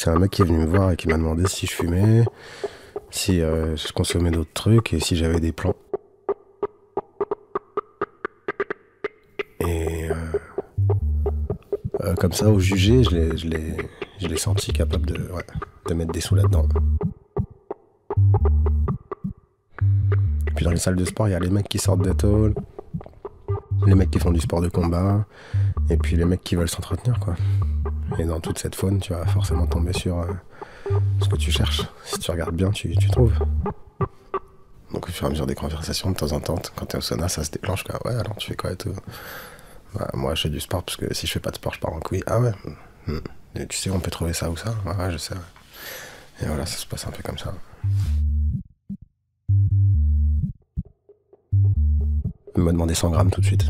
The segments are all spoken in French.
C'est un mec qui est venu me voir et qui m'a demandé si je fumais, si je consommais d'autres trucs et si j'avais des plans. Et comme ça, au jugé, je l'ai senti capable de mettre des sous là-dedans. Puis dans les salles de sport, il y a les mecs qui sortent de tôle, les mecs qui font du sport de combat, et puis les mecs qui veulent s'entretenir, quoi. Et dans toute cette faune, tu vas forcément tomber sur ce que tu cherches. Si tu regardes bien, tu trouves. Donc au fur et à mesure des conversations, de temps en temps, quand t'es au sauna, ça se déclenche, quoi. Ouais, alors tu fais quoi et tout? Bah, moi, je fais du sport, parce que si je fais pas de sport, je pars en couille. Ah ouais. Et tu sais, on peut trouver ça ou ça? Ouais, je sais. Ouais. Et voilà, ça se passe un peu comme ça. Il m'a demandé 100 grammes tout de suite.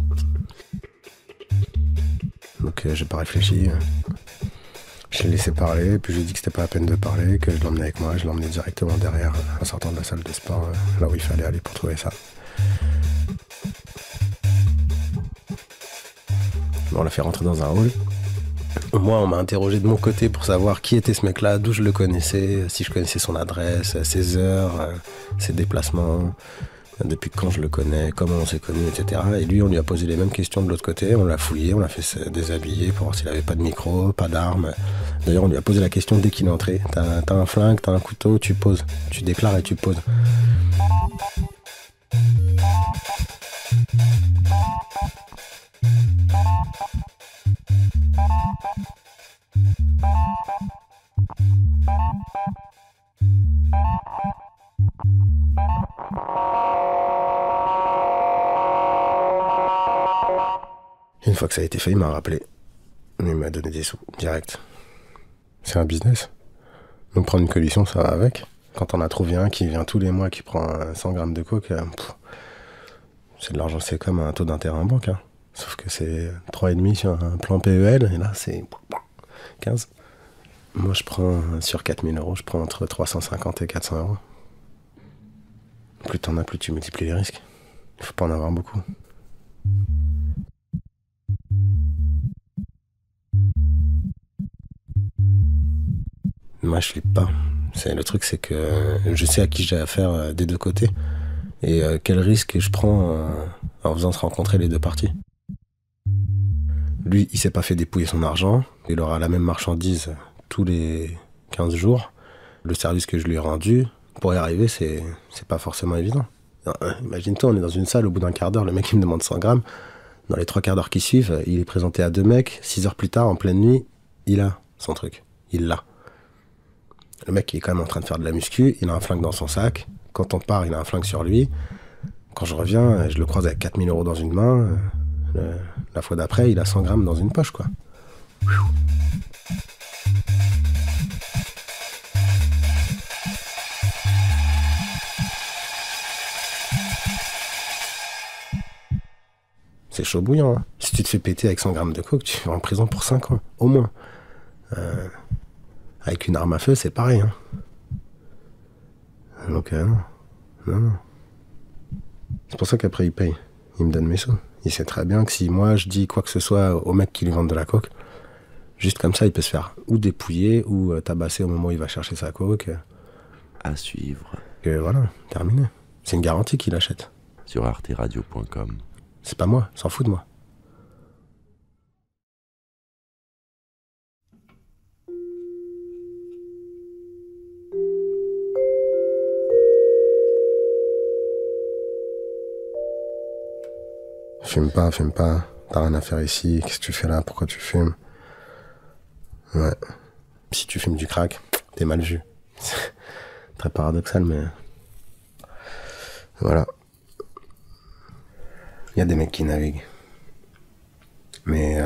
Donc j'ai pas réfléchi. Je l'ai laissé parler, puis je lui ai dit que c'était pas la peine de parler, que je l'emmenais avec moi. Je l'emmenais directement derrière, en sortant de la salle de sport, là où il fallait aller pour trouver ça. On l'a fait rentrer dans un hall. Moi, on m'a interrogé de mon côté pour savoir qui était ce mec-là, d'où je le connaissais, si je connaissais son adresse, ses heures, ses déplacements, depuis quand je le connais, comment on s'est connus, etc. Et lui, on lui a posé les mêmes questions de l'autre côté, on l'a fouillé, on l'a fait déshabiller pour voir s'il avait pas de micro, pas d'armes. D'ailleurs, on lui a posé la question dès qu'il est entré. T'as un flingue, t'as un couteau, tu poses. Tu déclares et tu poses. Une fois que ça a été fait, il m'a rappelé. Il m'a donné des sous, direct. C'est un business. Donc prendre une commission, ça va avec. Quand on a trouvé un qui vient tous les mois, qui prend 100 grammes de coke, c'est de l'argent, c'est comme un taux d'intérêt en banque. Hein. Sauf que c'est 3,5 sur un plan PEL, et là c'est 15. Moi je prends sur 4000 euros, je prends entre 350 et 400 euros. Plus t'en as, plus tu multiplies les risques. Il faut pas en avoir beaucoup. Moi, je flippe pas. Le truc, c'est que je sais à qui j'ai affaire des deux côtés et quel risque je prends en faisant se rencontrer les deux parties. Lui, il s'est pas fait dépouiller son argent. Il aura la même marchandise tous les 15 jours. Le service que je lui ai rendu, pour y arriver, c'est pas forcément évident. Imagine-toi, on est dans une salle, au bout d'un quart d'heure, le mec il me demande 100 grammes. Dans les 3 quarts d'heure qui suivent, il est présenté à 2 mecs. 6 heures plus tard, en pleine nuit, il a son truc. Il l'a. Le mec il est quand même en train de faire de la muscu, il a un flingue dans son sac. Quand on part, il a un flingue sur lui. Quand je reviens, je le croise avec 4000 euros dans une main. La fois d'après, il a 100 grammes dans une poche, quoi. C'est chaud bouillant. Hein. Si tu te fais péter avec 100 grammes de coke, tu vas en prison pour 5 ans, au moins. Avec une arme à feu, c'est pareil. Hein. Donc, non. C'est pour ça qu'après, il paye. Il me donne mes sous. Il sait très bien que si moi, je dis quoi que ce soit au mec qui lui vend de la coke, juste comme ça, il peut se faire ou dépouiller ou tabasser au moment où il va chercher sa coke. À suivre. Et voilà, terminé. C'est une garantie qu'il achète. Sur arteradio.com. C'est pas moi, s'en fout de moi. Fume pas, t'as rien à faire ici, qu'est-ce que tu fais là, pourquoi tu fumes? Ouais. Si tu fumes du crack, t'es mal vu. C'est très paradoxal, mais... Voilà. Il y a des mecs qui naviguent. Mais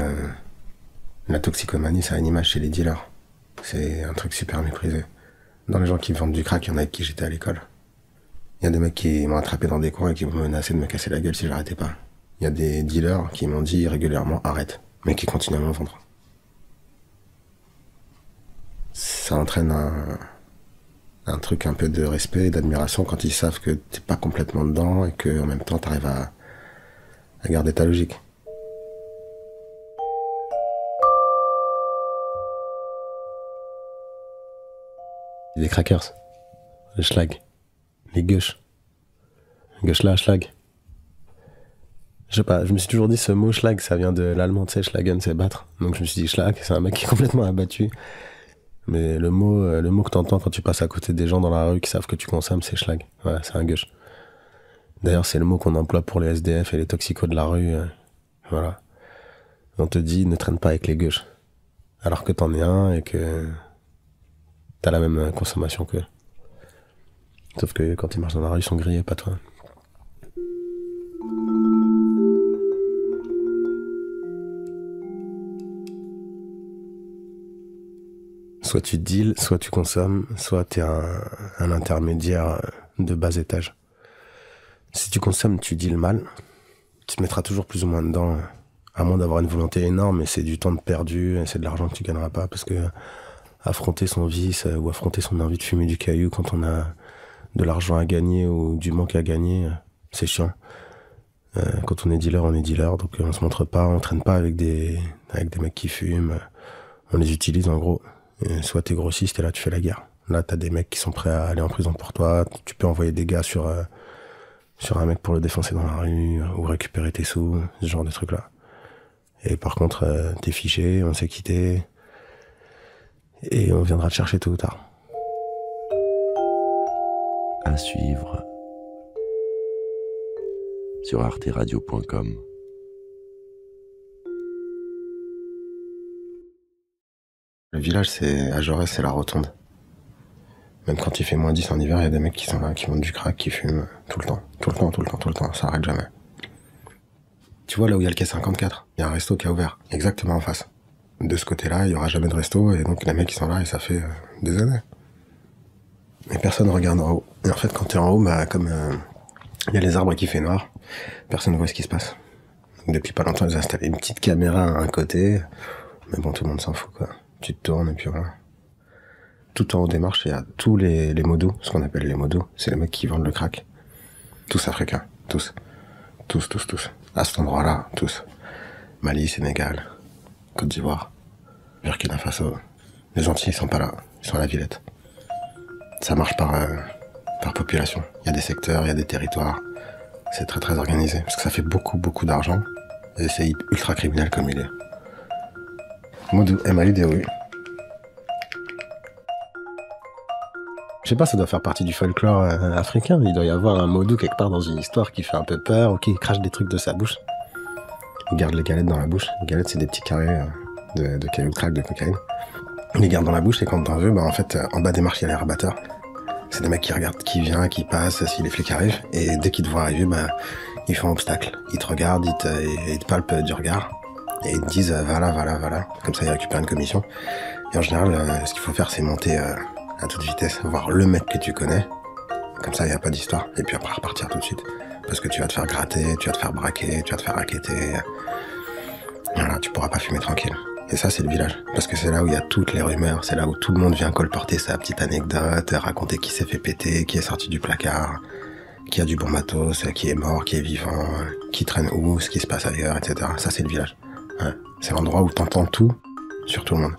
la toxicomanie, ça a une image chez les dealers. C'est un truc super méprisé. Dans les gens qui vendent du crack, il y en a avec qui j'étais à l'école. Il y a des mecs qui m'ont attrapé dans des coins et qui m'ont menacé de me casser la gueule si j'arrêtais pas. Il y a des dealers qui m'ont dit régulièrement arrête, mais qui continuent à m'en vendre. Ça entraîne un truc un peu de respect et d'admiration quand ils savent que t'es pas complètement dedans et que en même temps t'arrives à garder ta logique. les crackers, les schlag, les gueuches. Gueuchla, schlag. Je sais pas, je me suis toujours dit ce mot schlag, ça vient de l'allemand, tu sais, schlagen, c'est battre. Donc je me suis dit schlag, c'est un mec qui est complètement abattu. Mais le mot que t'entends quand tu passes à côté des gens dans la rue qui savent que tu consommes, c'est schlag. Voilà, c'est un gueuche. D'ailleurs, c'est le mot qu'on emploie pour les SDF et les toxicos de la rue. Voilà. On te dit, ne traîne pas avec les gueuches. Alors que t'en es un et que t'as la même consommation qu'eux. Sauf que quand ils marchent dans la rue, ils sont grillés, pas toi. Soit tu deals, soit tu consommes, soit t'es un intermédiaire de bas étage. Si tu consommes, tu deals mal. Tu te mettras toujours plus ou moins dedans, à moins d'avoir une volonté énorme, et c'est du temps de perdu, et c'est de l'argent que tu gagneras pas, parce que affronter son vice ou affronter son envie de fumer du caillou quand on a de l'argent à gagner ou du manque à gagner, c'est chiant. Quand on est dealer, donc on se montre pas, on traîne pas avec des mecs qui fument, on les utilise en gros. Et soit t'es grossiste et là tu fais la guerre. Là t'as des mecs qui sont prêts à aller en prison pour toi, tu peux envoyer des gars sur un mec pour le défoncer dans la rue ou récupérer tes sous, ce genre de trucs là. Et par contre t'es fiché, on s'est quitté et on viendra te chercher tôt ou tard. À suivre sur arteradio.com. Le village, à Jaurès, c'est la rotonde. Même quand il fait moins 10 en hiver, il y a des mecs qui sont là, qui vendent du crack, qui fument tout le temps, ça arrête jamais. Tu vois là où il y a le quai 54, il y a un resto qui a ouvert, exactement en face. De ce côté-là, il y aura jamais de resto, et donc les mecs qui sont là, et ça fait des années. Mais personne regarde en haut. Et en fait, quand t'es en haut, bah comme il y a les arbres qui fait noir, personne ne voit ce qui se passe. Donc, depuis pas longtemps, ils ont installé une petite caméra à un côté, mais bon, tout le monde s'en fout, quoi. Tu te tournes et puis voilà. Tout en haut des marches, il y a tous les modos, ce qu'on appelle les modos. C'est les mecs qui vendent le crack. Tous africains. Tous. À cet endroit-là, tous. Mali, Sénégal, Côte d'Ivoire, Burkina Faso. Les Antilles, ils sont pas là. Ils sont à la Villette. Ça marche par population. Il y a des secteurs, il y a des territoires. C'est très très organisé. Parce que ça fait beaucoup d'argent. Et c'est ultra criminel comme il est. Modou, M-A-U-D-O-U. Je sais pas, ça doit faire partie du folklore africain. Il doit y avoir un Modou quelque part dans une histoire qui fait un peu peur ou qui crache des trucs de sa bouche. Il garde les galettes dans la bouche. Les galettes, c'est des petits carrés de cailloux de crack, de cocaïne. Il les garde dans la bouche et quand t'en veux, bah en fait, en bas des marches, il y a les rabatteurs. C'est des mecs qui regardent qui vient, qui passe, si les flics arrivent. Et dès qu'ils te voient arriver, bah, ils font obstacle. Ils te regardent, ils te palpent du regard. Et ils te disent, voilà. Comme ça, ils récupèrent une commission. Et en général, ce qu'il faut faire, c'est monter à toute vitesse, voir le mec que tu connais. Comme ça, il n'y a pas d'histoire. Et puis après, repartir tout de suite. Parce que tu vas te faire gratter, tu vas te faire braquer, tu vas te faire raqueter. Voilà, tu pourras pas fumer tranquille. Et ça, c'est le village. Parce que c'est là où il y a toutes les rumeurs. C'est là où tout le monde vient colporter sa petite anecdote, raconter qui s'est fait péter, qui est sorti du placard, qui a du bon matos, qui est mort, qui est vivant, qui traîne où, ce qui se passe ailleurs, etc. Ça, c'est le village. Ouais. C'est l'endroit où t'entends tout sur tout le monde.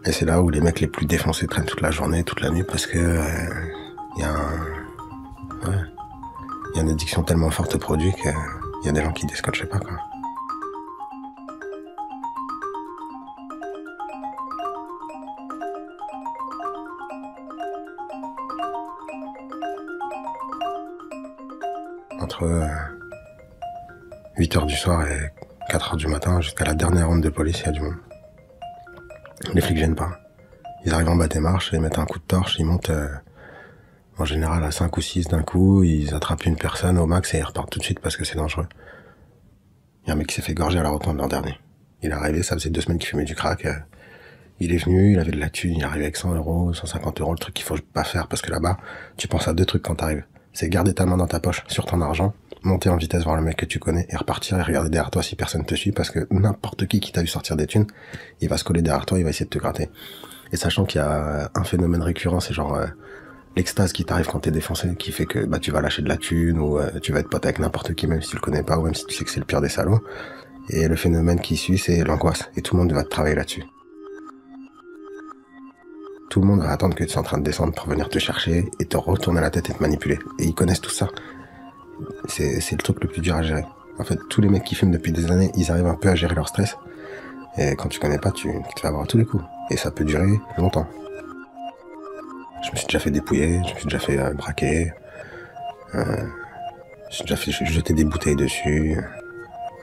Et c'est là où les mecs les plus défoncés traînent toute la journée, toute la nuit, parce que y a une addiction tellement forte au produit qu'il y a des gens qui descotchent pas, quoi. Entre 8h du soir et 4h du matin, jusqu'à la dernière ronde de police, il y a du monde. Les flics viennent pas. Ils arrivent en bas des marches, ils mettent un coup de torche, ils montent en général à 5 ou 6 d'un coup, ils attrapent une personne au max et ils repartent tout de suite parce que c'est dangereux. Il y a un mec qui s'est fait gorger à la rotonde l'an dernier. Il est arrivé, ça faisait 2 semaines qu'il fumait du crack. Il est venu, il avait de la thune, il est arrivé avec 100 €, 150 €, le truc qu'il faut pas faire parce que là-bas, tu penses à 2 trucs quand t'arrives. C'est garder ta main dans ta poche sur ton argent, monter en vitesse voir le mec que tu connais et repartir et regarder derrière toi si personne te suit parce que n'importe qui t'a vu sortir des thunes, il va se coller derrière toi, il va essayer de te gratter. Et sachant qu'il y a un phénomène récurrent, c'est genre l'extase qui t'arrive quand t'es défoncé, qui fait que bah tu vas lâcher de la thune ou tu vas être pote avec n'importe qui même si tu le connais pas ou même si tu sais que c'est le pire des salauds. Et le phénomène qui suit, c'est l'angoisse et tout le monde va te travailler là-dessus. tout le monde va attendre que tu sois en train de descendre pour venir te chercher et te retourner la tête et te manipuler. Et ils connaissent tout ça. C'est le truc le plus dur à gérer. En fait, tous les mecs qui fument depuis des années, ils arrivent un peu à gérer leur stress. Et quand tu connais pas, tu te fais avoir à tous les coups. Et ça peut durer longtemps. Je me suis déjà fait dépouiller, je me suis déjà fait braquer. J'ai déjà fait jeter des bouteilles dessus,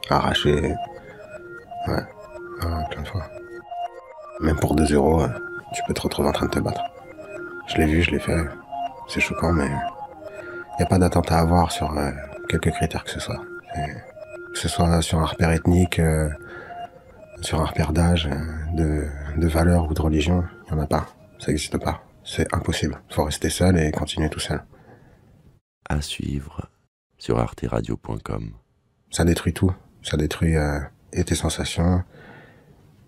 arracher. Ouais, plein de fois. Même pour 2 €, tu peux te retrouver en train de te battre. Je l'ai vu, je l'ai fait. C'est choquant, mais il n'y a pas d'attentat à avoir sur quelque critère que ce soit. Que ce soit sur un repère ethnique, sur un repère d'âge, de valeur ou de religion, il n'y en a pas. Ça n'existe pas. C'est impossible. Il faut rester seul et continuer tout seul. À suivre sur arteradio.com. Ça détruit tout. Ça détruit et tes sensations,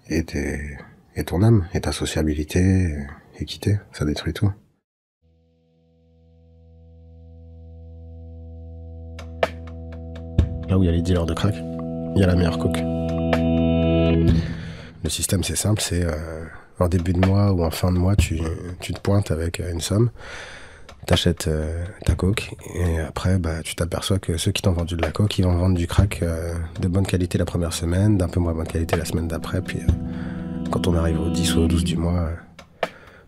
et ton âme, et ta sociabilité, et quitter. Ça détruit tout. Là où il y a les dealers de crack, il y a la meilleure coke. Le système, c'est simple, c'est en début de mois ou en fin de mois, tu te pointes avec une somme, t'achètes ta coke, et après, tu t'aperçois que ceux qui t'ont vendu de la coke, ils vont vendre du crack de bonne qualité la première semaine, d'un peu moins bonne qualité la semaine d'après, puis quand on arrive au 10 ou au 12 du mois,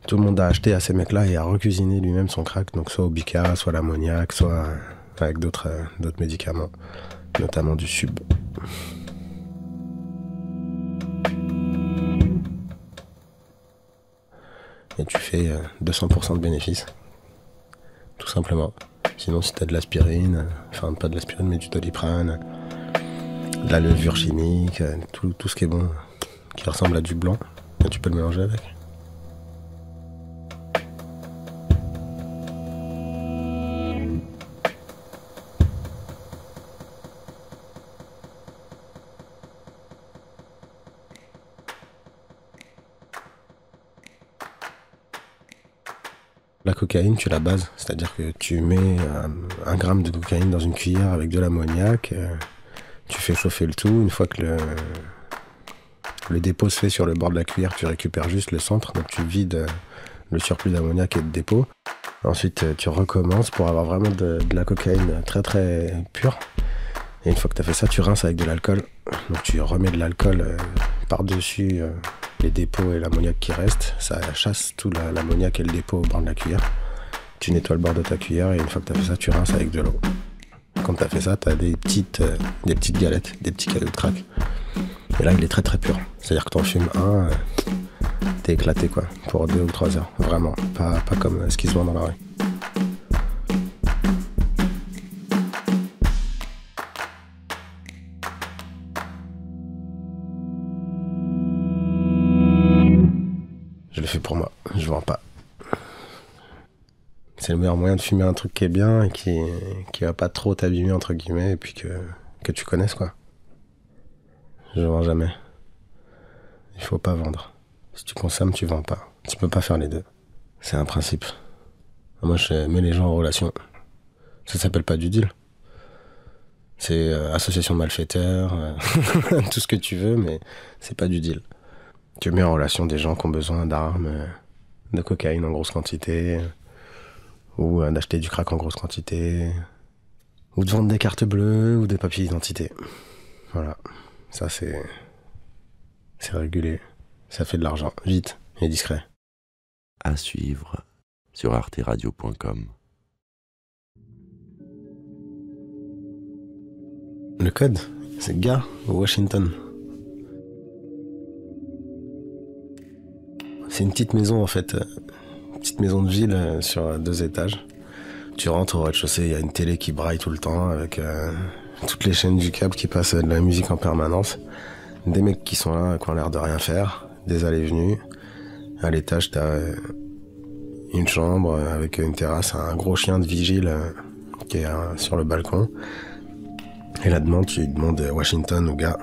tout le monde a acheté à ces mecs-là et a recuisiné lui-même son crack, donc soit au Bica, soit l'ammoniac, soit avec d'autres médicaments, notamment du sub. Et tu fais 200% de bénéfices, tout simplement. Sinon, si t'as de l'aspirine, enfin pas de l'aspirine, mais du Doliprane, de la levure chimique, tout ce qui est bon, qui ressemble à du blanc, tu peux le mélanger avec. La cocaïne, tu la bases, c'est-à-dire que tu mets 1 gramme de cocaïne dans une cuillère avec de l'ammoniac, tu fais chauffer le tout, une fois que le dépôt se fait sur le bord de la cuillère, tu récupères juste le centre, donc tu vides le surplus d'ammoniac et de dépôt. Ensuite, tu recommences pour avoir vraiment de la cocaïne très très pure. Et une fois que tu as fait ça, tu rinces avec de l'alcool. Donc tu remets de l'alcool par-dessus les dépôts et l'ammoniac qui reste. Ça chasse tout l'ammoniac et le dépôt au bord de la cuillère. Tu nettoies le bord de ta cuillère et une fois que tu as fait ça, tu rinces avec de l'eau. Quand tu as fait ça, tu as des petites galettes, des petits cailloux de crack. Et là, il est très très pur. C'est-à-dire que t'en fumes un, t'es éclaté quoi, pour 2 ou 3 heures. Vraiment, pas comme ce qui se vend dans la rue. Je le fais pour moi, je vends pas. C'est le meilleur moyen de fumer un truc qui est bien et qui va pas trop t'abîmer entre guillemets et puis que tu connaisses quoi. Je vends jamais. Il faut pas vendre. Si tu consommes, tu vends pas. Tu peux pas faire les deux. C'est un principe. Moi, je mets les gens en relation. Ça s'appelle pas du deal. C'est association de malfaiteurs, tout ce que tu veux, mais c'est pas du deal. Tu mets en relation des gens qui ont besoin d'armes, de cocaïne en grosse quantité, ou d'acheter du crack en grosse quantité, ou de vendre des cartes bleues ou des papiers d'identité. Voilà. Ça, c'est régulé. Ça fait de l'argent, vite et discret. À suivre sur arteradio.com. Le code, c'est gars ou Washington. C'est une petite maison en fait, une petite maison de ville sur 2 étages. Tu rentres au rez-de-chaussée, il y a une télé qui braille tout le temps avec toutes les chaînes du câble qui passent de la musique en permanence. Des mecs qui sont là, qui ont l'air de rien faire, des allées-venues. À l'étage, t'as une chambre avec une terrasse, un gros chien de vigile qui est sur le balcon. Et là-dedans, tu demandes Washington ou gars.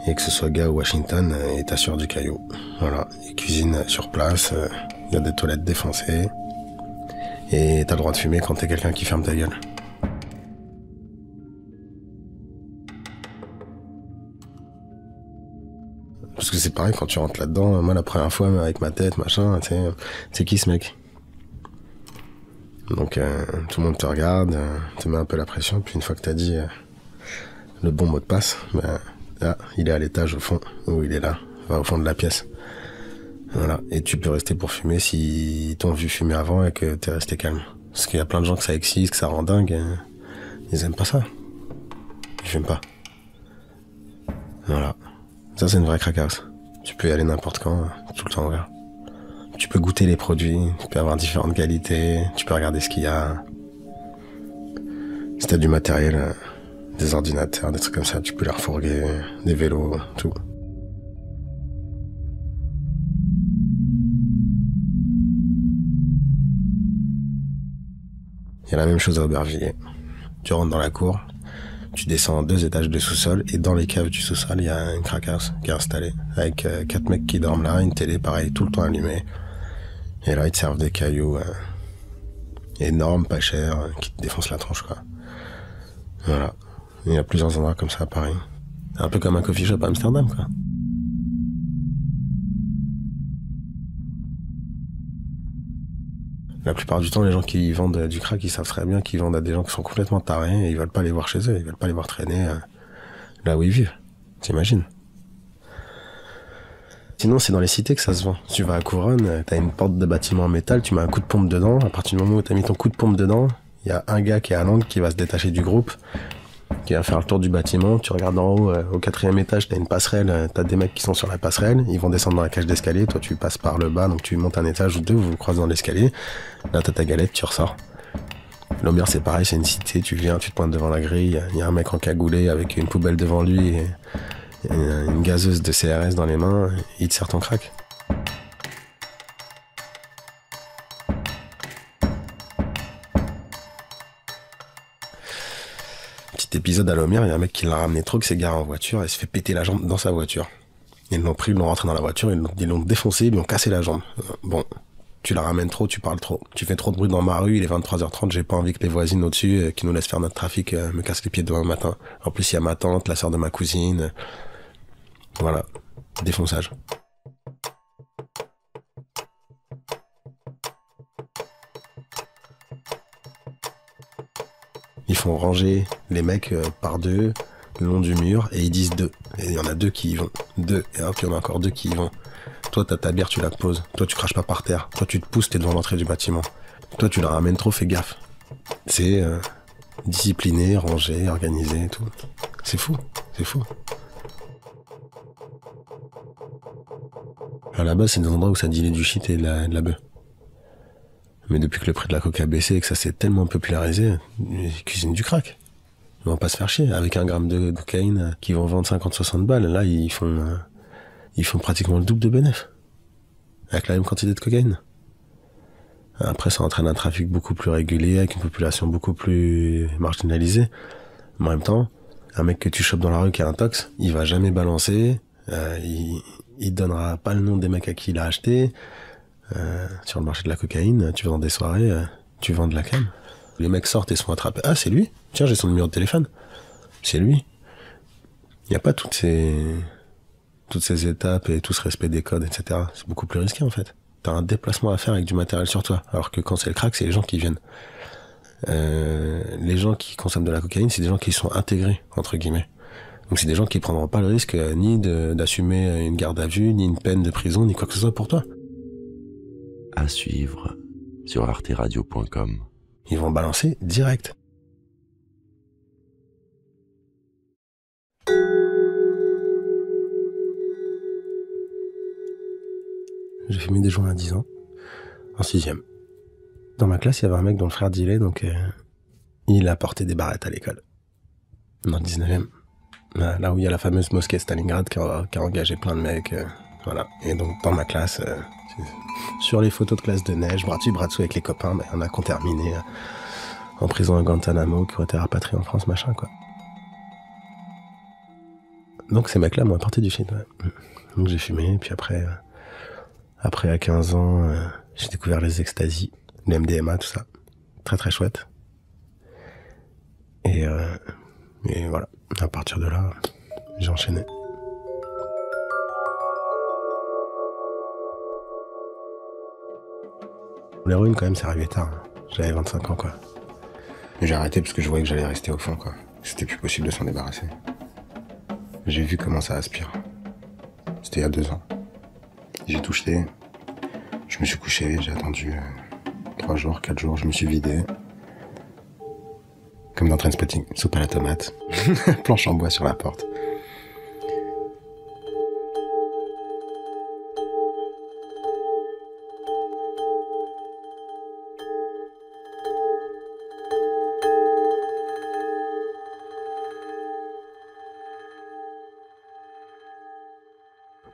Et que ce soit gars ou Washington, et t'assures du caillou. Voilà, ils cuisinent sur place, il y a des toilettes défoncées. Et t'as le droit de fumer quand t'es quelqu'un qui ferme ta gueule. Parce que c'est pareil, quand tu rentres là-dedans, moi la première fois avec ma tête, machin, tu sais, c'est qui ce mec? Donc tout le monde te regarde, te met un peu la pression, puis une fois que t'as dit le bon mot de passe, ben, là, il est à l'étage au fond, ou il est là, au fond de la pièce. Voilà, et tu peux rester pour fumer s'ils t'ont vu fumer avant et que t'es resté calme. Parce qu'il y a plein de gens que ça excite, que ça rend dingue, ils aiment pas ça. Ils fument pas. Voilà. Ça, c'est une vraie craquasse. Tu peux y aller n'importe quand, tout le temps ouvert. Tu peux goûter les produits, tu peux avoir différentes qualités, tu peux regarder ce qu'il y a. Si t'as du matériel, des ordinateurs, des trucs comme ça, tu peux les refourguer, des vélos, tout. Il y a la même chose à Aubervilliers. Tu rentres dans la cour, tu descends 2 étages de sous-sol, et dans les caves du sous-sol, il y a une craquasse qui est installée, avec 4 mecs qui dorment là, une télé pareil, tout le temps allumée. Et là, ils te servent des cailloux énormes, pas chers, qui te défoncent la tronche, quoi. Voilà. Il y a plusieurs endroits comme ça à Paris. C'est un peu comme un coffee shop à Amsterdam, quoi. La plupart du temps, les gens qui vendent du crack, ils savent très bien qu'ils vendent à des gens qui sont complètement tarés et ils veulent pas les voir chez eux, ils veulent pas les voir traîner là où ils vivent. T'imagines? Sinon, c'est dans les cités que ça se vend. Si tu vas à Couronne, t'as une porte de bâtiment en métal, tu mets un coup de pompe dedans. À partir du moment où t'as mis ton coup de pompe dedans, il y a un gars qui est à l'angle qui va se détacher du groupe, qui va faire le tour du bâtiment. Tu regardes en haut, au 4e étage, t'as une passerelle, t'as des mecs qui sont sur la passerelle, ils vont descendre dans la cage d'escalier, toi tu passes par le bas, donc tu montes un étage ou deux, vous vous croisez dans l'escalier. Là, t'as ta galette, tu ressors. L'Aubervilliers, c'est pareil, c'est une cité, tu viens, tu te pointes devant la grille, il y a un mec encagoulé avec une poubelle devant lui et une gazeuse de CRS dans les mains, il te sert ton crack. Petit épisode à Lomière, il y a un mec qui l'a ramené trop, qui s'est garé en voiture et se fait péter la jambe dans sa voiture. Ils l'ont pris, ils l'ont rentré dans la voiture, ils l'ont défoncé, ils lui ont cassé la jambe. Bon, tu la ramènes trop, tu parles trop. Tu fais trop de bruit dans ma rue, il est 23h30, j'ai pas envie que les voisines au-dessus, qui nous laissent faire notre trafic, me cassent les pieds demain matin. En plus, il y a ma tante, la sœur de ma cousine. Voilà, défonçage. Ils font ranger les mecs par deux, le long du mur, et ils disent 2. Et il y en a 2 qui y vont. 2, et hop, il y en a encore 2 qui y vont. Toi, t'as ta bière, tu la poses. Toi, tu craches pas par terre. Toi, tu te pousses, t'es devant l'entrée du bâtiment. Toi, tu la ramènes trop, fais gaffe. C'est discipliné, rangé, organisé et tout. C'est fou, c'est fou. À la base, c'est des endroits où ça dilait du shit et de la bœuf. Mais depuis que le prix de la coke a baissé et que ça s'est tellement popularisé, ils cuisinent du crack. Ils vont pas se faire chier. Avec 1 gramme de cocaïne qui vont vendre 50-60 balles, là, ils font pratiquement le double de bénéf. Avec la même quantité de cocaïne. Après, ça entraîne un trafic beaucoup plus régulier, avec une population beaucoup plus marginalisée. Mais en même temps, un mec que tu chopes dans la rue qui a un tox, il va jamais balancer, il donnera pas le nom des mecs à qui il a acheté. Sur le marché de la cocaïne, tu vas dans des soirées, tu vends de la cam. Les mecs sortent et se font attraper. Ah, c'est lui? Tiens, j'ai son numéro de téléphone. C'est lui. Il n'y a pas toutes ces étapes et tout ce respect des codes, etc. C'est beaucoup plus risqué, en fait. T'as un déplacement à faire avec du matériel sur toi. Alors que quand c'est le crack, c'est les gens qui viennent. Les gens qui consomment de la cocaïne, c'est des gens qui sont intégrés, entre guillemets. Donc c'est des gens qui prendront pas le risque ni d'assumer une garde à vue, ni une peine de prison, ni quoi que ce soit pour toi. À suivre sur arteradio.com. Ils vont balancer direct. J'ai fumé des joints à 10 ans, en 6e. Dans ma classe, il y avait un mec dont le frère dealait, donc il a porté des barrettes à l'école. Dans le 19e. Là où il y a la fameuse mosquée Stalingrad qui a engagé plein de mecs. Voilà. Et donc dans ma classe, sur les photos de classe de neige, bras dessus avec les copains, il y en a qui ont terminé en prison à Guantanamo, qui ont été rapatriés en France, machin, quoi. Donc ces mecs-là m'ont apporté du shit, ouais. Donc j'ai fumé, puis après à 15 ans, j'ai découvert les extasies, le MDMA, tout ça. Très très chouette. Et voilà, à partir de là, j'ai enchaîné. L'héroïne, quand même, c'est arrivé tard. J'avais 25 ans, quoi. Mais j'ai arrêté parce que je voyais que j'allais rester au fond, quoi. C'était plus possible de s'en débarrasser. J'ai vu comment ça aspire. C'était il y a 2 ans. J'ai touché, je me suis couché, j'ai attendu 3 jours, 4 jours, je me suis vidé. Comme dans Trainspotting, soupe à la tomate, planche en bois sur la porte.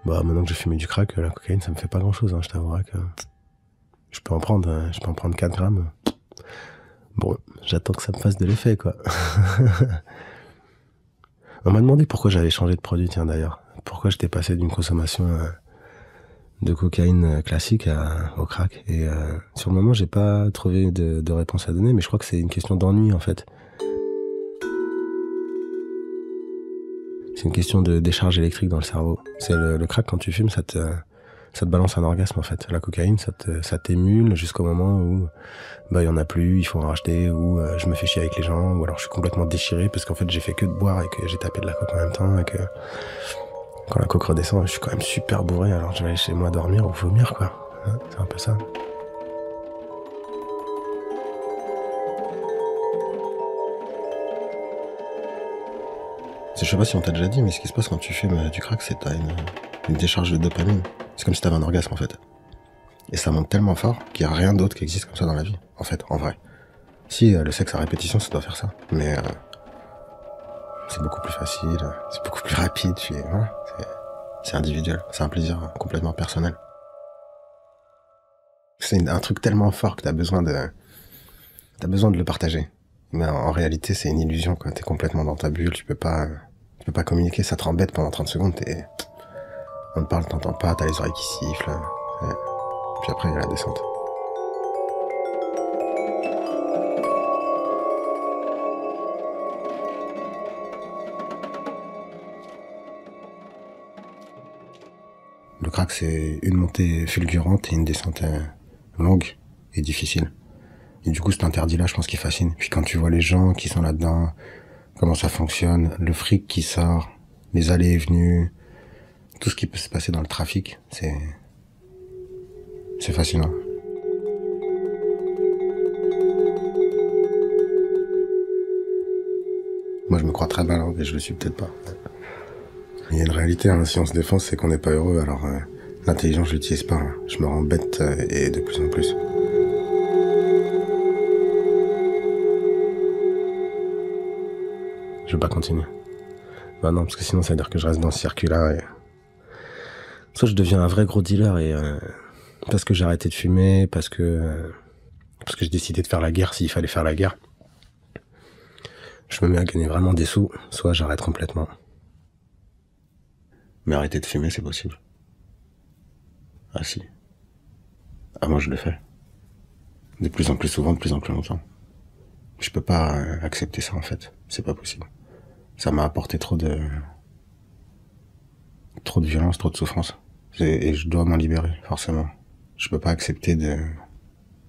Bah, maintenant que j'ai fumé du crack, la cocaïne, ça me fait pas grand chose, hein, je t'avouerai que je peux en prendre 4 grammes. Bon, j'attends que ça me fasse de l'effet, quoi. On m'a demandé pourquoi j'avais changé de produit, tiens, d'ailleurs. Pourquoi j'étais passé d'une consommation de cocaïne classique au crack. Et sur le moment, j'ai pas trouvé de réponse à donner, mais je crois que c'est une question d'ennui, en fait. C'est une question de décharge électrique dans le cerveau. C'est le crack, quand tu fumes, ça te balance un orgasme, en fait. La cocaïne, ça t'émule jusqu'au moment où il y en a plus, il faut en racheter, ou je me fais chier avec les gens, ou alors je suis complètement déchiré parce qu'en fait j'ai fait que de boire et que j'ai tapé de la coke en même temps, et que quand la coke redescend, je suis quand même super bourré, alors je vais aller chez moi dormir ou vomir, quoi. Hein, c'est un peu ça. Je sais pas si on t'a déjà dit, mais ce qui se passe quand tu fumes du crack, c'est que t'as une décharge de dopamine. C'est comme si t'avais un orgasme, en fait. Et ça monte tellement fort qu'il n'y a rien d'autre qui existe comme ça dans la vie, en fait, en vrai. Si, le sexe à répétition, ça doit faire ça. Mais c'est beaucoup plus facile, c'est beaucoup plus rapide, voilà, c'est individuel. C'est un plaisir complètement personnel. C'est un truc tellement fort que t'as besoin de le partager. Mais en réalité, c'est une illusion, quoi. T'es complètement dans ta bulle, tu peux pas communiquer, ça te rembête pendant 30 secondes, on te parle, t'entends pas, t'as les oreilles qui sifflent. Puis après, il y a la descente. Le crack, c'est une montée fulgurante et une descente longue et difficile. Et du coup, cet interdit-là, je pense qu'il fascine. Puis quand tu vois les gens qui sont là-dedans, comment ça fonctionne, le fric qui sort, les allées et venues, tout ce qui peut se passer dans le trafic, c'est fascinant. Moi, je me crois très malin, mais je le suis peut-être pas. Il y a une réalité, hein, si on se défonce, c'est qu'on n'est pas heureux, alors l'intelligence, je l'utilise pas. Hein. Je me rends bête et de plus en plus. Je veux pas continuer. Bah non, parce que sinon ça veut dire que je reste dans ce circuit-là. Et... soit je deviens un vrai gros dealer et parce que j'ai arrêté de fumer, parce que j'ai décidé de faire la guerre s'il fallait faire la guerre. Je me mets à gagner vraiment des sous, soit j'arrête complètement. Mais arrêter de fumer, c'est possible. Ah si. Ah moi je le fais. De plus en plus souvent, de plus en plus longtemps. Je peux pas accepter ça en fait. C'est pas possible. Ça m'a apporté trop de violence, trop de souffrance. Et je dois m'en libérer, forcément. Je peux pas accepter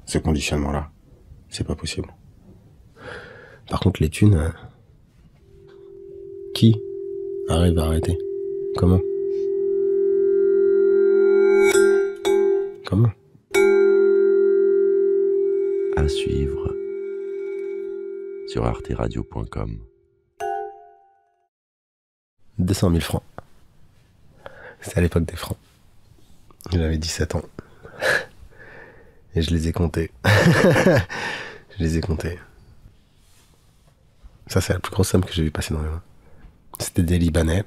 ce conditionnement-là. C'est pas possible. Par contre, les thunes, qui arrive à arrêter? Comment? À suivre sur arteradio.com. 200 000 francs. C'était à l'époque des francs. J'avais 17 ans. Et je les ai comptés. Ça, c'est la plus grosse somme que j'ai vu passer dans les mains. C'était des Libanais.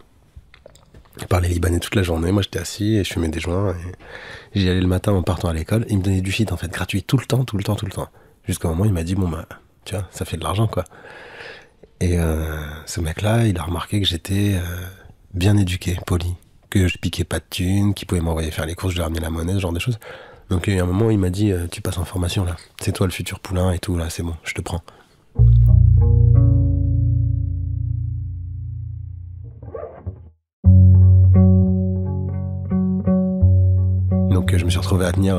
Je parlais libanais toute la journée. Moi, j'étais assis et je fumais des joints. Et j'y allais le matin en partant à l'école. Il me donnait du shit, en fait, gratuit, tout le temps. Jusqu'au moment où il m'a dit, bon, bah, tu vois, ça fait de l'argent, quoi. Et ce mec-là, il a remarqué que j'étais bien éduqué, poli. Que je piquais pas de thunes, qu'il pouvait m'envoyer faire les courses, je lui ramenais la monnaie, ce genre de choses. Donc, il y a un moment où il m'a dit, tu passes en formation, là. C'est toi le futur poulain et tout, là, c'est bon, je te prends. Donc je me suis retrouvé à tenir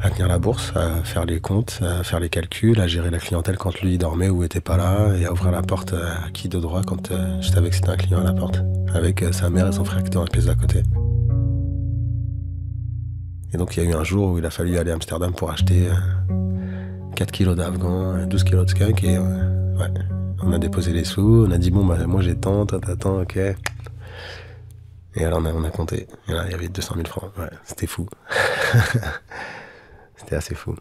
à tenir la bourse, à faire les comptes, à faire les calculs, à gérer la clientèle quand lui dormait ou était pas là, et à ouvrir la porte à qui de droit quand je savais que c'était un client à la porte, avec sa mère et son frère qui étaient dans la pièce d'à côté. Et donc il y a eu un jour où il a fallu aller à Amsterdam pour acheter 4 kilos d'afghans, 12 kilos de skunk, et ouais, on a déposé les sous, on a dit bon bah moi j'ai tant, toi t'as tant, ok. Et alors on a compté, et là il y avait 200 000 francs, ouais, c'était fou. C'était assez fou.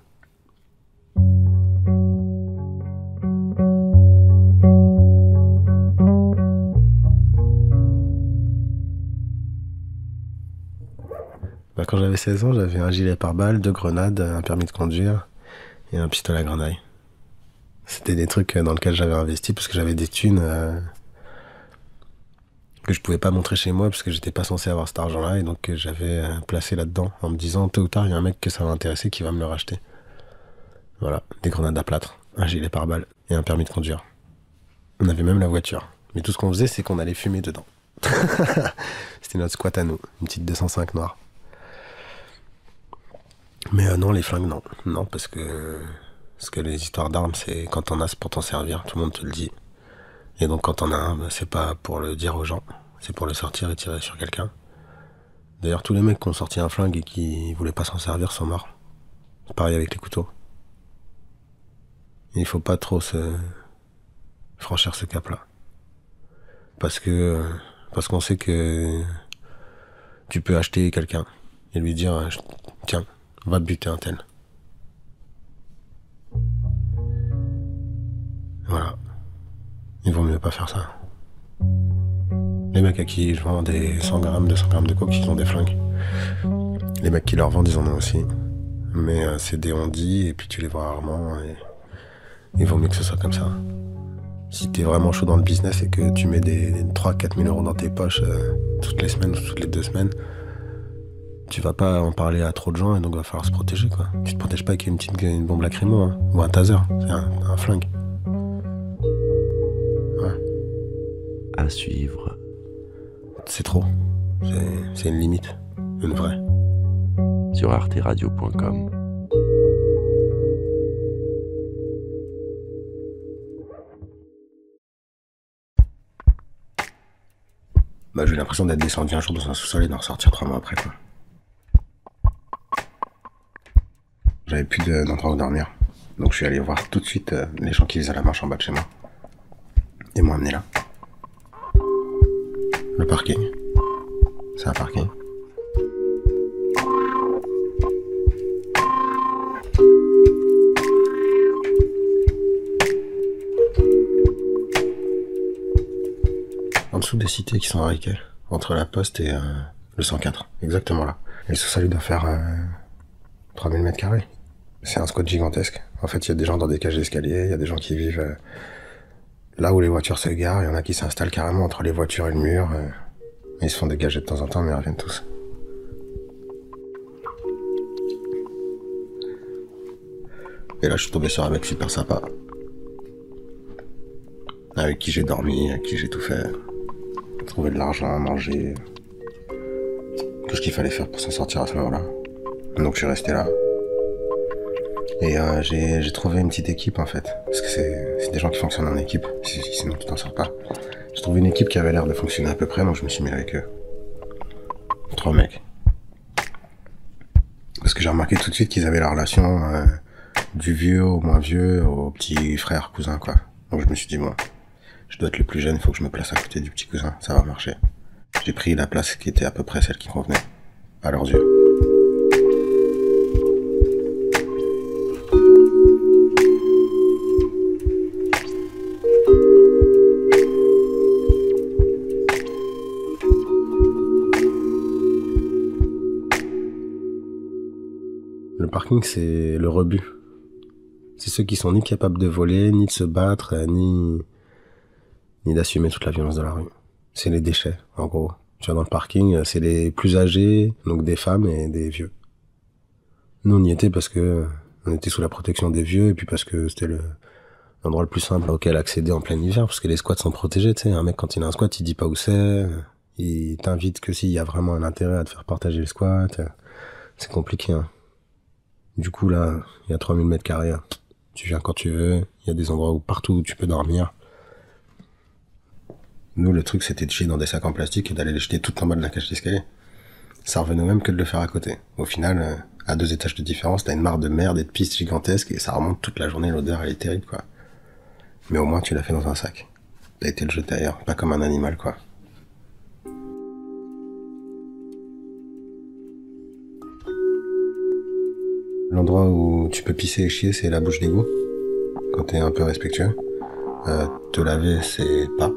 Bah, quand j'avais 16 ans, j'avais un gilet pare-balles, 2 grenades, un permis de conduire et un pistolet à grenaille. C'était des trucs dans lesquels j'avais investi parce que j'avais des thunes que je pouvais pas montrer chez moi parce que j'étais pas censé avoir cet argent-là, et donc j'avais placé là-dedans en me disant tôt ou tard il y a un mec que ça va intéresser qui va me le racheter. Voilà, des grenades à plâtre, un gilet pare-balles et un permis de conduire. On avait même la voiture, mais tout ce qu'on faisait c'est qu'on allait fumer dedans. C'était notre squat à nous, une petite 205 noire. Mais non, les flingues, non. Non, parce que les histoires d'armes, c'est quand t'en as, c'est pour t'en servir. Tout le monde te le dit. Et donc, quand t'en as un, bah, c'est pas pour le dire aux gens. C'est pour le sortir et tirer sur quelqu'un. D'ailleurs, tous les mecs qui ont sorti un flingue et qui voulaient pas s'en servir sont morts. C'est pareil avec les couteaux. Et il faut pas trop franchir ce cap-là. Parce qu'on sait que tu peux acheter quelqu'un et lui dire, tiens, va buter un tel. Voilà. Il vaut mieux pas faire ça. Les mecs à qui je vends des 100 grammes, 200 grammes de coke, ils ont des flingues. Les mecs qui leur vendent, ils en ont aussi. Mais c'est des on-dit, et puis tu les vois rarement, et il vaut mieux que ce soit comme ça. Si t'es vraiment chaud dans le business et que tu mets des 3-4 000 euros dans tes poches toutes les semaines ou toutes les 2 semaines, tu vas pas en parler à trop de gens, et donc va falloir se protéger, quoi. Tu te protèges pas avec une bombe lacrymo, hein, ou un taser, c'est un flingue. Ouais. À suivre. C'est trop. C'est une limite. Une vraie. Sur arteradio.com. Bah, j'ai eu l'impression d'être descendu un jour dans un sous-sol et d'en ressortir 3 mois après, quoi. J'avais plus d'endroit où dormir. Donc je suis allé voir tout de suite les gens qui faisaient la marche en bas de chez moi. Ils m'ont amené là. Le parking. C'est un parking. En dessous des cités qui sont à Riquet, entre la Poste et le 104, exactement là. Et le sous-sol doit faire 3000 mètres carrés. C'est un squat gigantesque. En fait, il y a des gens dans des cages d'escalier, il y a des gens qui vivent là où les voitures se garent, il y en a qui s'installent carrément entre les voitures et le mur. Ils se font dégager de temps en temps, mais ils reviennent tous. Et là, je suis tombé sur un mec super sympa, avec qui j'ai dormi, avec qui j'ai tout fait. Trouver de l'argent, manger, tout ce qu'il fallait faire pour s'en sortir à ce moment-là. Donc je suis resté là. Et j'ai trouvé une petite équipe, en fait, parce que c'est des gens qui fonctionnent en équipe, sinon tu t'en sors pas. J'ai trouvé une équipe qui avait l'air de fonctionner à peu près, donc je me suis mis avec eux. 3 mecs. Parce que j'ai remarqué tout de suite qu'ils avaient la relation du vieux au moins vieux, au petit frère, cousin, quoi. Donc je me suis dit, bon, je dois être le plus jeune, il faut que je me place à côté du petit cousin, ça va marcher. J'ai pris la place qui était à peu près celle qui convenait, à leurs yeux. Le parking, c'est le rebut. C'est ceux qui sont ni capables de voler, ni de se battre, ni d'assumer toute la violence de la rue. C'est les déchets, en gros. Tu vois, dans le parking, c'est les plus âgés, donc des femmes et des vieux. Nous, on y était parce que on était sous la protection des vieux, et puis parce que c'était l'endroit le plus simple auquel accéder en plein hiver, parce que les squats sont protégés, tu sais. Un mec, quand il a un squat, il dit pas où c'est, il t'invite que s'il y a vraiment un intérêt à te faire partager le squat. C'est compliqué, hein. Du coup, là, il y a 3000 mètres carrés. Tu viens quand tu veux. Il y a des endroits partout où tu peux dormir. Nous, le truc, c'était de chier dans des sacs en plastique et d'aller les jeter tout en bas de la cage d'escalier. Ça revenait au même que de le faire à côté. Au final, à 2 étages de différence, t'as une mare de merde et de pistes gigantesques et ça remonte toute la journée, l'odeur, elle est terrible, quoi. Mais au moins, tu l'as fait dans un sac. T'as été le jeter ailleurs, pas comme un animal, quoi. L'endroit où tu peux pisser et chier, c'est la bouche d'égout. Quand t'es un peu respectueux. Te laver, c'est pas.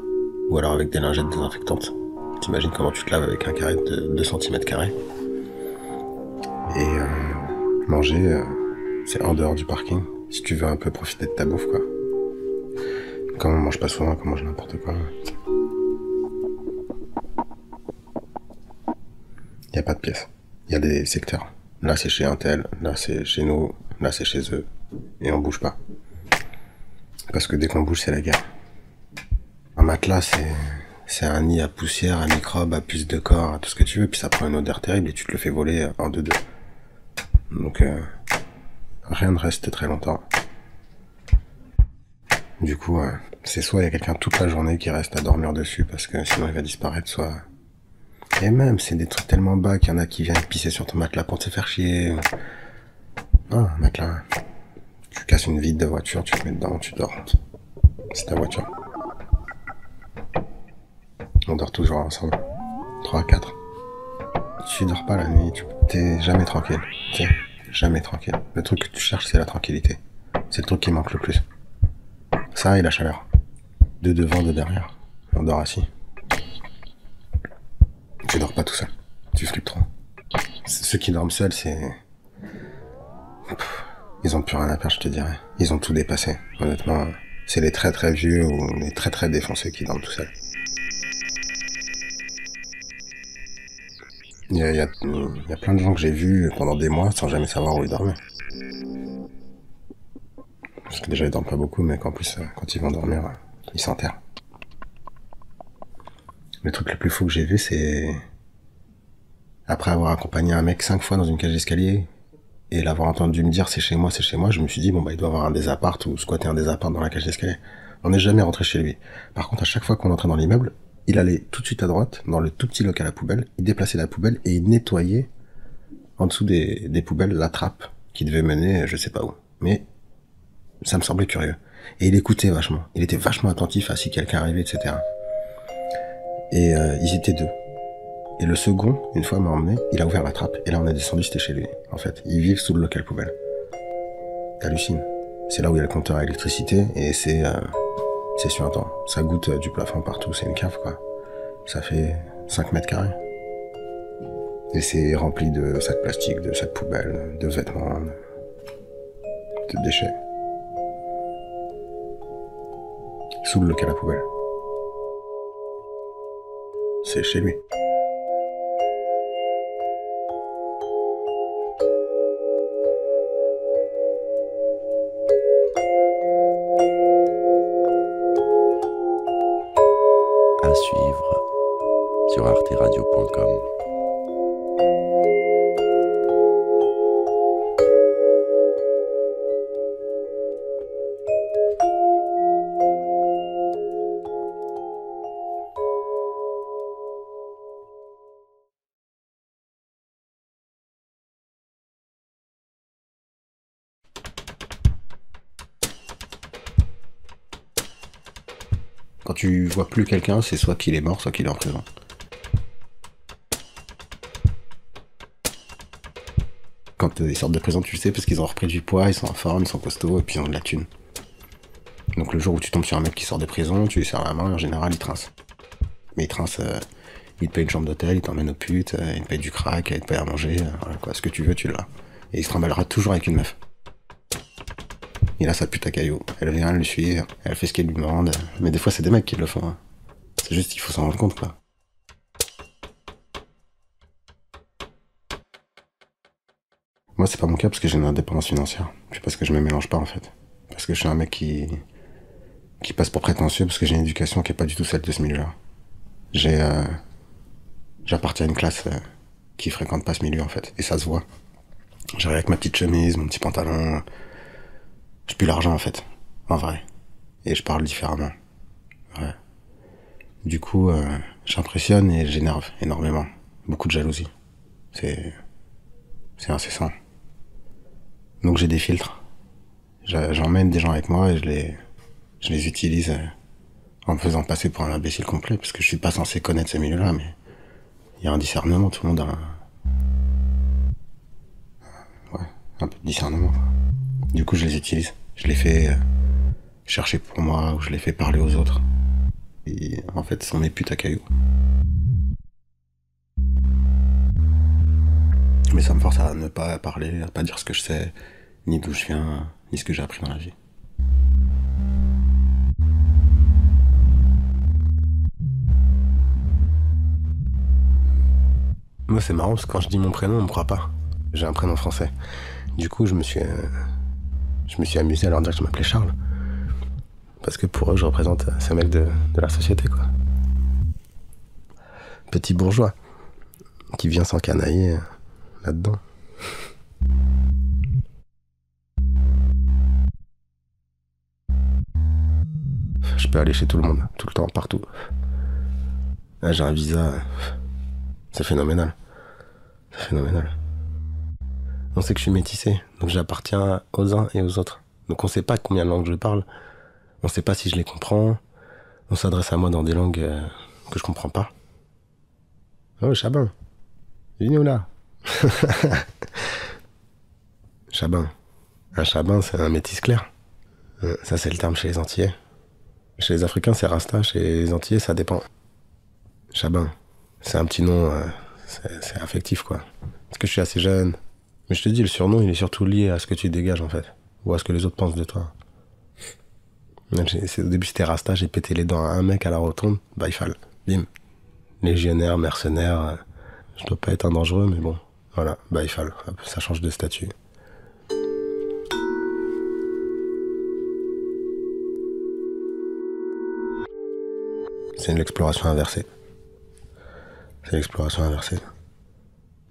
Ou alors avec des lingettes désinfectantes. T'imagines comment tu te laves avec un carré de 2 cm². Et manger, c'est en dehors du parking. Si tu veux un peu profiter de ta bouffe, quoi. Comme on mange pas souvent, qu'on mange n'importe quoi. Y a pas de pièce. Y a des secteurs. Là, c'est chez un tel, là, c'est chez nous, là, c'est chez eux. Et on bouge pas. Parce que dès qu'on bouge, c'est la guerre. Un matelas, c'est un nid à poussière, à microbes, à puces de corps, à tout ce que tu veux, puis ça prend une odeur terrible et tu te le fais voler en 2-2. Donc, rien ne reste très longtemps. Du coup, c'est soit il y a quelqu'un toute la journée qui reste à dormir dessus parce que sinon il va disparaître, soit... Et même, c'est des trucs tellement bas qu'il y en a qui viennent pisser sur ton matelas pour te faire chier. Ah, un matelas. Tu casses une vitre de voiture, tu te mets dedans, tu dors. C'est ta voiture. On dort toujours ensemble. 3 à 4. Tu dors pas la nuit, t'es jamais tranquille. T'es jamais tranquille. Le truc que tu cherches, c'est la tranquillité. C'est le truc qui manque le plus. Ça et la chaleur. 2 devant, 2 derrière. On dort assis. Tu dors pas tout seul. Tu flippes trop. Ceux qui dorment seuls, c'est... Ils ont plus rien à perdre, je te dirais. Ils ont tout dépassé. Honnêtement, c'est les très très vieux ou les très très défoncés qui dorment tout seuls. Il y a plein de gens que j'ai vus pendant des mois sans jamais savoir où ils dormaient. Parce que déjà ils dorment pas beaucoup, mais qu'en plus, quand ils vont dormir, ils s'enterrent. Le truc le plus fou que j'ai vu, c'est... Après avoir accompagné un mec 5 fois dans une cage d'escalier, et l'avoir entendu me dire c'est chez moi, je me suis dit, bon bah il doit avoir un des apparts ou squatter un des apparts dans la cage d'escalier. On n'est jamais rentré chez lui. Par contre, à chaque fois qu'on entrait dans l'immeuble, il allait tout de suite à droite, dans le tout petit local à poubelle, il déplaçait la poubelle et il nettoyait en dessous des poubelles la trappe qui devait mener je sais pas où. Mais ça me semblait curieux. Et il écoutait vachement. Il était vachement attentif à si quelqu'un arrivait, etc. Et ils étaient 2. Et le second, une fois m'a emmené, il a ouvert la trappe, et là on est descendu, c'était chez lui. En fait, ils vivent sous le local poubelle. T'hallucines. C'est là où il y a le compteur à électricité, et c'est suintant. Ça goûte du plafond partout, c'est une cave, quoi. Ça fait 5 mètres carrés. Et c'est rempli de sacs plastiques, de sacs poubelles, de vêtements, de déchets. Sous le local à poubelle. C'est chez lui. À suivre sur arteradio.com. Quand tu vois plus quelqu'un, c'est soit qu'il est mort, soit qu'il est en prison. Quand ils sortent de prison, tu le sais, parce qu'ils ont repris du poids, ils sont en forme, ils sont costauds, et puis ils ont de la thune. Donc le jour où tu tombes sur un mec qui sort de prison, tu lui serres la main, en général, il trince. Mais il trince, il te paye une chambre d'hôtel, il t'emmène aux putes, il te paye du crack, il te paye à manger, voilà, quoi, ce que tu veux, tu l'as. Et il se trimballera toujours avec une meuf. Il a sa pute à caillou. Elle vient le suivre, elle fait ce qu'elle lui demande. Mais des fois, c'est des mecs qui le font. Hein. C'est juste qu'il faut s'en rendre compte, quoi. Moi, c'est pas mon cas parce que j'ai une indépendance financière. Puis parce que je me mélange pas, en fait. Parce que je suis un mec qui passe pour prétentieux parce que j'ai une éducation qui est pas du tout celle de ce milieu-là. J'appartiens à une classe qui fréquente pas ce milieu, en fait. Et ça se voit. J'arrive avec ma petite chemise, mon petit pantalon. Je pue l'argent en fait, en vrai. Et je parle différemment. Ouais. Du coup, j'impressionne et j'énerve énormément. Beaucoup de jalousie. C'est incessant. Donc j'ai des filtres. J'emmène des gens avec moi et je les utilise en me faisant passer pour un imbécile complet, parce que je suis pas censé connaître ce milieu-là, mais il y a un discernement, tout le monde a un peu de discernement. Du coup, je les utilise. Je les fais chercher pour moi, ou je les fais parler aux autres. Et en fait, ce sont mes putes à cailloux. Mais ça me force à ne pas parler, à pas dire ce que je sais, ni d'où je viens, ni ce que j'ai appris dans la vie. Moi, c'est marrant parce que quand je dis mon prénom, on me croit pas. J'ai un prénom français. Du coup, je me suis amusé à leur dire que je m'appelais Charles. Parce que pour eux, je représente ce mec de la société, quoi. Petit bourgeois qui vient s'encanailler là-dedans. Je peux aller chez tout le monde, tout le temps, partout. Là, j'ai un visa. C'est phénoménal. C'est phénoménal. On sait que je suis métissé, donc j'appartiens aux uns et aux autres. Donc on sait pas combien de langues je parle. On sait pas si je les comprends. On s'adresse à moi dans des langues que je comprends pas. Oh, Chabin. Viens là. Chabin. Un Chabin, c'est un métis clair. Ça, c'est le terme chez les Antillais. Chez les Africains, c'est Rasta. Chez les Antillais, ça dépend. Chabin. C'est un petit nom, c'est affectif, quoi. Parce que je suis assez jeune. Mais je te dis, le surnom, il est surtout lié à ce que tu dégages, en fait. Ou à ce que les autres pensent de toi. Au début, c'était Rasta, j'ai pété les dents à un mec à la rotonde. Baïfal. Bim. Légionnaire, mercenaire. Je dois pas être un dangereux, mais bon. Voilà, Baïfal. Ça change de statut. C'est l'exploration inversée. C'est l'exploration inversée.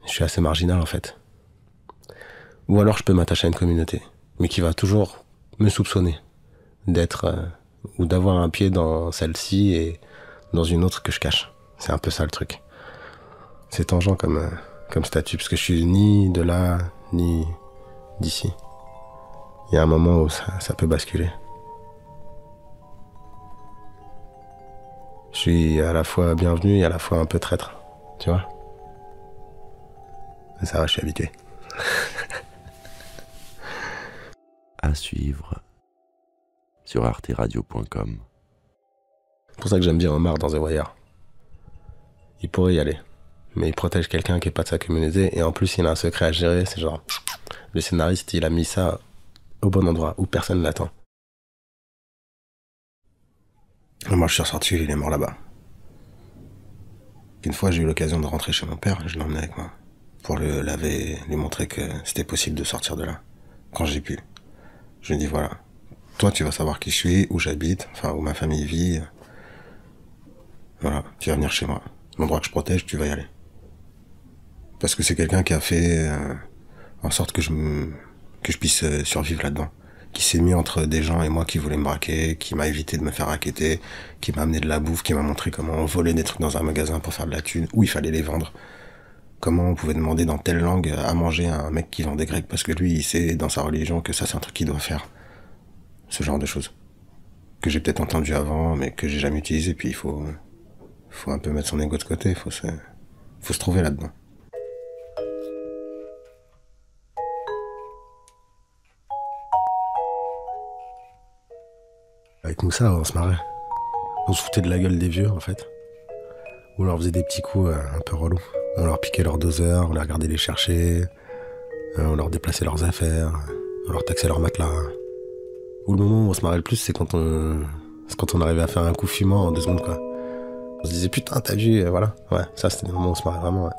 Je suis assez marginal, en fait. Ou alors je peux m'attacher à une communauté, mais qui va toujours me soupçonner d'être ou d'avoir un pied dans celle-ci et dans une autre que je cache. C'est un peu ça le truc. C'est tangent comme statut, parce que je suis ni de là, ni d'ici. Il y a un moment où ça peut basculer. Je suis à la fois bienvenu et à la fois un peu traître, tu vois. Mais ça va, je suis habitué. À suivre sur arteradio.com. C'est pour ça que j'aime bien Omar dans The Wire. Il pourrait y aller, mais il protège quelqu'un qui est pas de sa communauté, et en plus il a un secret à gérer, c'est genre... Le scénariste, il a mis ça au bon endroit, où personne ne l'attend. Moi je suis ressorti, il est mort là-bas. Une fois j'ai eu l'occasion de rentrer chez mon père, je l'ai emmené avec moi, pour le laver, lui montrer que c'était possible de sortir de là, quand j'ai pu. Je lui ai dit voilà, toi tu vas savoir qui je suis, où j'habite, enfin où ma famille vit. Voilà, tu vas venir chez moi. L'endroit que je protège, tu vas y aller. Parce que c'est quelqu'un qui a fait en sorte que je puisse survivre là-dedans. Qui s'est mis entre des gens et moi qui voulaient me braquer, qui m'a évité de me faire racketter, qui m'a amené de la bouffe, qui m'a montré comment on volait des trucs dans un magasin pour faire de la thune, où il fallait les vendre. Comment on pouvait demander dans telle langue à manger à un mec qui vend des grecs parce que lui, il sait dans sa religion que ça c'est un truc qu'il doit faire. Ce genre de choses. Que j'ai peut-être entendu avant, mais que j'ai jamais utilisé, puis il faut un peu mettre son ego de côté, faut se trouver là-dedans. Avec Moussa, on se marrait. On se foutait de la gueule des vieux, en fait. On leur faisait des petits coups un peu relous. On leur piquait leurs doseurs, on les regardait les chercher, on leur déplaçait leurs affaires, on leur taxait leur matelas. Ou le moment où on se marrait le plus, c'est quand on arrivait à faire un coup fumant en 2 secondes, quoi. On se disait putain, t'as vu, voilà. Ouais, ça c'était le moment où on se marrait vraiment. Ouais.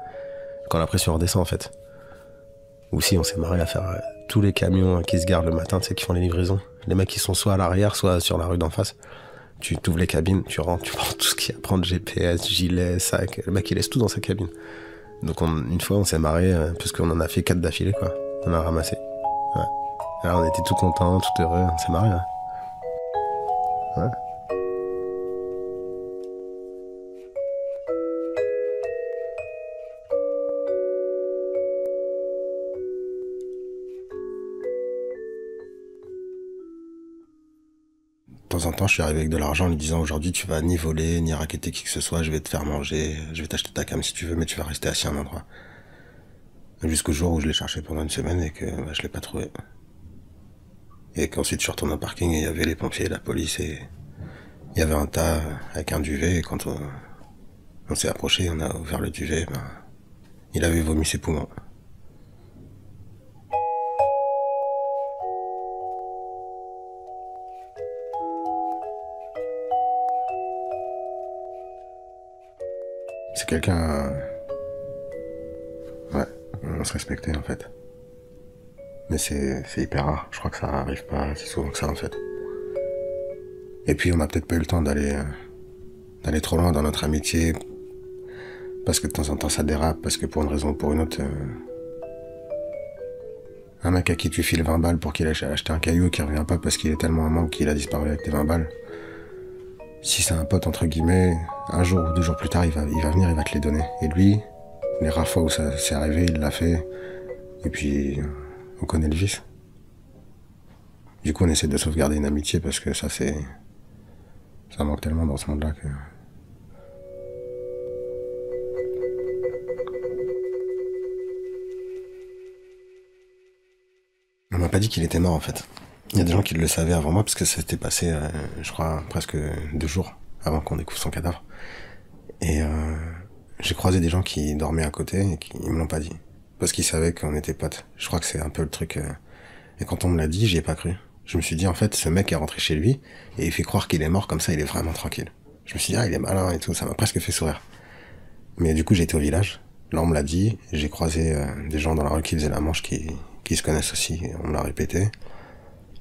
Quand la pression redescend, en fait. Ou si on s'est marré à faire tous les camions qui se garent le matin, tu sais, qui font les livraisons. Les mecs qui sont soit à l'arrière, soit sur la rue d'en face. Tu t'ouvres les cabines, tu rentres, tu prends tout ce qu'il y a à prendre, GPS, gilet, sac. Le mec il laisse tout dans sa cabine. Donc une fois on s'est marré parce qu'on en a fait 4 d'affilée, quoi. On a ramassé. Ouais. Alors on était tout contents, tout heureux, on s'est marré. Ouais. De temps en temps, je suis arrivé avec de l'argent en lui disant aujourd'hui tu vas ni voler, ni racketter qui que ce soit, je vais te faire manger, je vais t'acheter ta cam si tu veux, mais tu vas rester assis à un endroit. Jusqu'au jour où je l'ai cherché pendant une semaine et que je l'ai pas trouvé. Et qu'ensuite je suis retourné au parking et il y avait les pompiers, la police et il y avait un tas avec un duvet et quand on s'est approché, on a ouvert le duvet, il avait vomi ses poumons. C'est quelqu'un... Ouais, on se respectait en fait. Mais c'est hyper rare, je crois que ça arrive pas si souvent que ça en fait. Et puis on a peut-être pas eu le temps d'aller trop loin dans notre amitié, parce que de temps en temps ça dérape, parce que pour une raison ou pour une autre... Un mec à qui tu files 20 balles pour qu'il aille acheter un caillou qui revient pas parce qu'il est tellement en manque qu'il a disparu avec tes 20 balles. Si c'est un pote entre guillemets, un jour ou 2 jours plus tard il va venir, il va te les donner. Et lui, les rares fois où ça s'est arrivé, il l'a fait. Et puis on connaît le vice. Du coup on essaie de sauvegarder une amitié parce que ça manque tellement dans ce monde-là que... On m'a pas dit qu'il était mort en fait. Il y a des gens qui le savaient avant moi parce que ça s'était passé, je crois, presque 2 jours avant qu'on découvre son cadavre. Et j'ai croisé des gens qui dormaient à côté et qui me l'ont pas dit. Parce qu'ils savaient qu'on était potes. Je crois que c'est un peu le truc... Et quand on me l'a dit, j'y ai pas cru. Je me suis dit, en fait, ce mec est rentré chez lui et il fait croire qu'il est mort, comme ça il est vraiment tranquille. Je me suis dit, ah, il est malin et tout, ça m'a presque fait sourire. Mais du coup, j'ai été au village. Là, on me l'a dit. J'ai croisé des gens dans la rue qui faisaient la manche qui se connaissent aussi. Et on me l'a répété.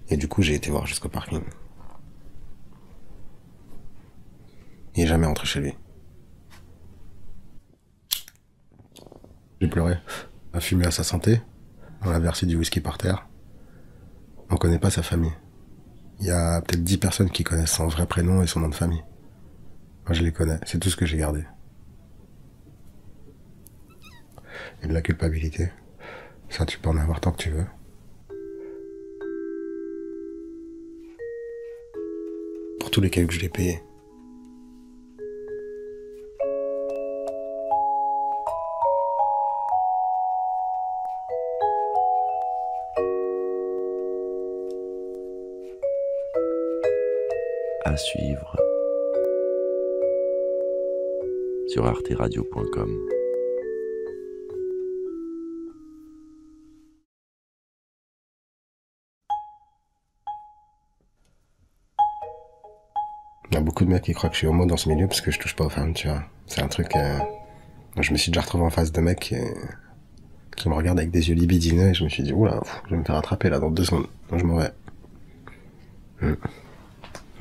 Et du coup, j'ai été voir jusqu'au parking. Il est jamais rentré chez lui. J'ai pleuré. On a fumé à sa santé. On a versé du whisky par terre. On connaît pas sa famille. Il y a peut-être 10 personnes qui connaissent son vrai prénom et son nom de famille. Moi, je les connais. C'est tout ce que j'ai gardé. Et de la culpabilité. Ça, tu peux en avoir tant que tu veux. Pour tous les cailloux que je l'ai payés. À suivre sur arteradio.com. Il y a beaucoup de mecs qui croient que je suis homo dans ce milieu parce que je touche pas aux femmes, tu vois. C'est un truc... Je me suis déjà retrouvé en face de mecs qui me regardent avec des yeux libidineux et je me suis dit, oula, je vais me faire attraper là dans 2 secondes. Donc je m'en vais.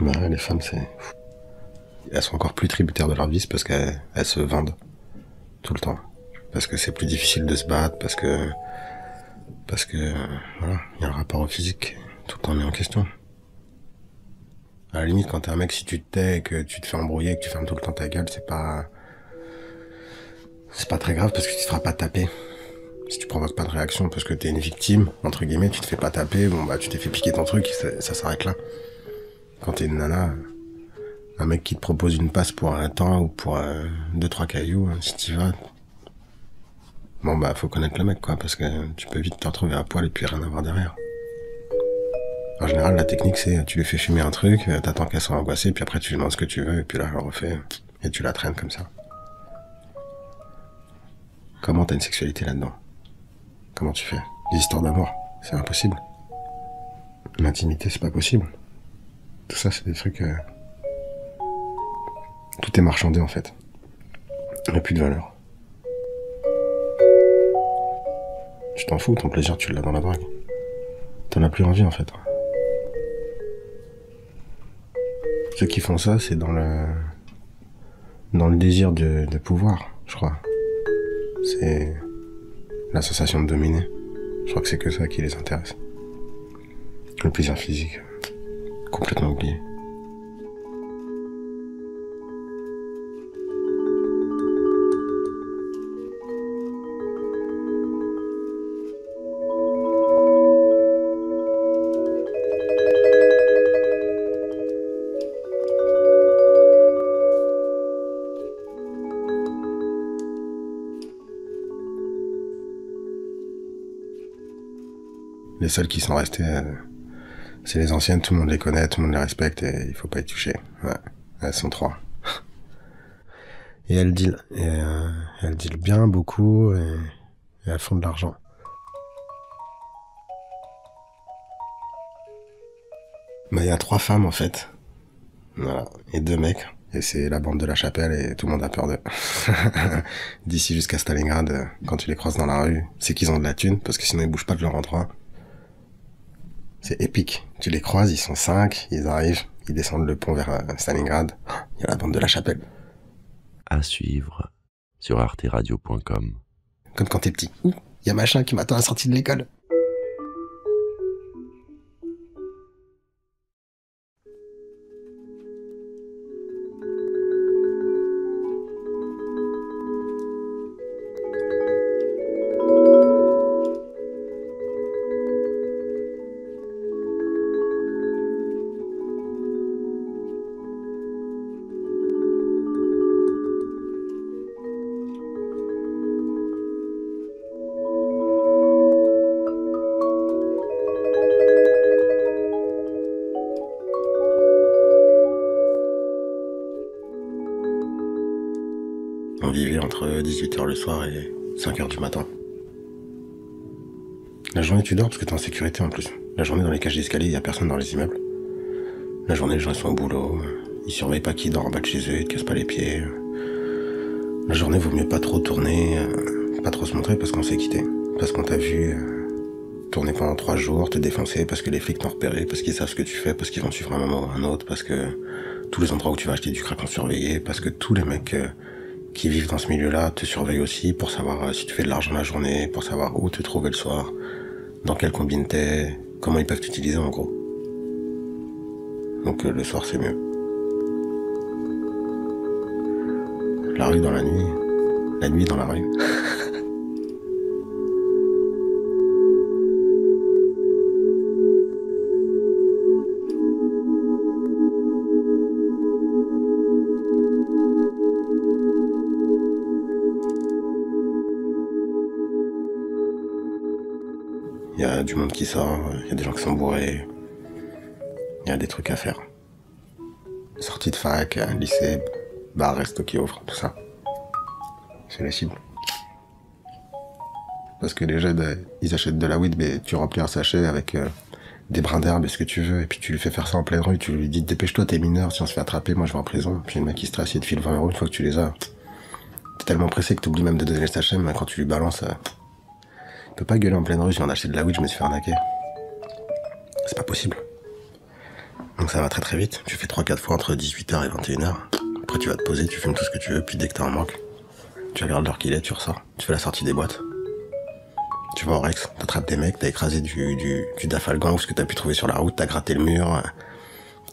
Bah, les femmes, c'est... Elles sont encore plus tributaires de leur vice parce qu'elles se vendent tout le temps. Parce que c'est plus difficile de se battre, parce que voilà, il y a un rapport au physique tout le temps mis en question. À la limite, quand t'es un mec, si tu te tais et que tu te fais embrouiller, que tu fermes tout le temps ta gueule, c'est pas très grave parce que tu te feras pas taper. Si tu provoques pas de réaction parce que t'es une victime, entre guillemets, tu te fais pas taper, bon bah tu t'es fait piquer ton truc, ça s'arrête là. Quand t'es une nana, un mec qui te propose une passe pour un temps ou pour 2-3 cailloux, si t'y vas, bon bah faut connaître le mec quoi, parce que tu peux vite te retrouver à poil et puis rien avoir derrière. En général, la technique c'est tu lui fais fumer un truc, t'attends qu'elle soit angoissée, puis après tu lui demandes ce que tu veux, et puis là elle le refait, et tu la traînes comme ça. Comment t'as une sexualité là-dedans? Comment tu fais? Des histoires d'amour, c'est impossible. L'intimité, c'est pas possible. Tout ça, c'est des trucs... Tout est marchandé, en fait. Il n'y a plus de valeur. Tu t'en fous, ton plaisir, tu l'as dans la drague. T'en as plus envie, en fait. Ceux qui font ça, c'est dans le désir de pouvoir, je crois. C'est la sensation de dominer. Je crois que c'est que ça qui les intéresse. Le plaisir physique, complètement oublié. Les seuls qui sont restés, c'est les anciennes, tout le monde les connaît, tout le monde les respecte et il faut pas y toucher. Ouais, elles sont 3. Et elles deal. Elles deal bien, beaucoup, et elles font de l'argent. Il y a 3 femmes en fait. Voilà. Et 2 mecs. Et c'est la bande de la Chapelle et tout le monde a peur d'eux. D'ici jusqu'à Stalingrad, quand tu les croises dans la rue, c'est qu'ils ont de la thune, parce que sinon ils bougent pas de leur endroit. C'est épique. Tu les croises, ils sont 5, ils arrivent, ils descendent le pont vers Stalingrad. Il y a la bande de la Chapelle. À suivre sur arteradio.com. Comme quand t'es petit. Il y a machin qui m'attend à la sortie de l'école. On vivait entre 18h le soir et 5h du matin. La journée, tu dors parce que t'es en sécurité en plus. La journée, dans les cages d'escalier, il y a personne dans les immeubles. La journée, les gens sont au boulot. Ils surveillent pas qui dort en bas de chez eux, ils te cassent pas les pieds. La journée, vaut mieux pas trop tourner, pas trop se montrer parce qu'on s'est quitté. Parce qu'on t'a vu tourner pendant 3 jours, te défoncer parce que les flics t'ont repéré, parce qu'ils savent ce que tu fais, parce qu'ils vont te suivre un moment ou un autre, parce que tous les endroits où tu vas acheter du crack sont surveillés, parce que tous les mecs qui vivent dans ce milieu-là te surveillent aussi pour savoir si tu fais de l'argent la journée, pour savoir où te trouver le soir, dans quelle combine t'es, comment ils peuvent t'utiliser en gros. Donc le soir c'est mieux. La rue dans la nuit dans la rue. Il y a du monde qui sort, il y a des gens qui sont bourrés, il y a des trucs à faire. Sortie de fac, lycée, bar, resto qui ouvre, tout ça. C'est les cibles. Parce que les jeunes, ils achètent de la weed, mais tu remplis un sachet avec des brins d'herbe et ce que tu veux, et puis tu lui fais faire ça en pleine rue, tu lui dis dépêche-toi, t'es mineur, si on se fait attraper, moi je vais en prison. Puis le mec il stresse, il te file 20 € une fois que tu les as. T'es tellement pressé que t'oublies même de donner le sachet, mais quand tu lui balances... Il peut pas gueuler en pleine rue, je viens d'acheter de la weed, je me suis fait arnaquer. C'est pas possible. Donc ça va très très vite. Tu fais 3-4 fois entre 18h et 21h. Après tu vas te poser, tu fumes tout ce que tu veux, puis dès que t'as un manque, tu regardes l'heure qu'il est, tu ressors. Tu fais la sortie des boîtes. Tu vas au Rex, t'attrapes des mecs, t'as écrasé du dafalgan ou ce que t'as pu trouver sur la route, t'as gratté le mur,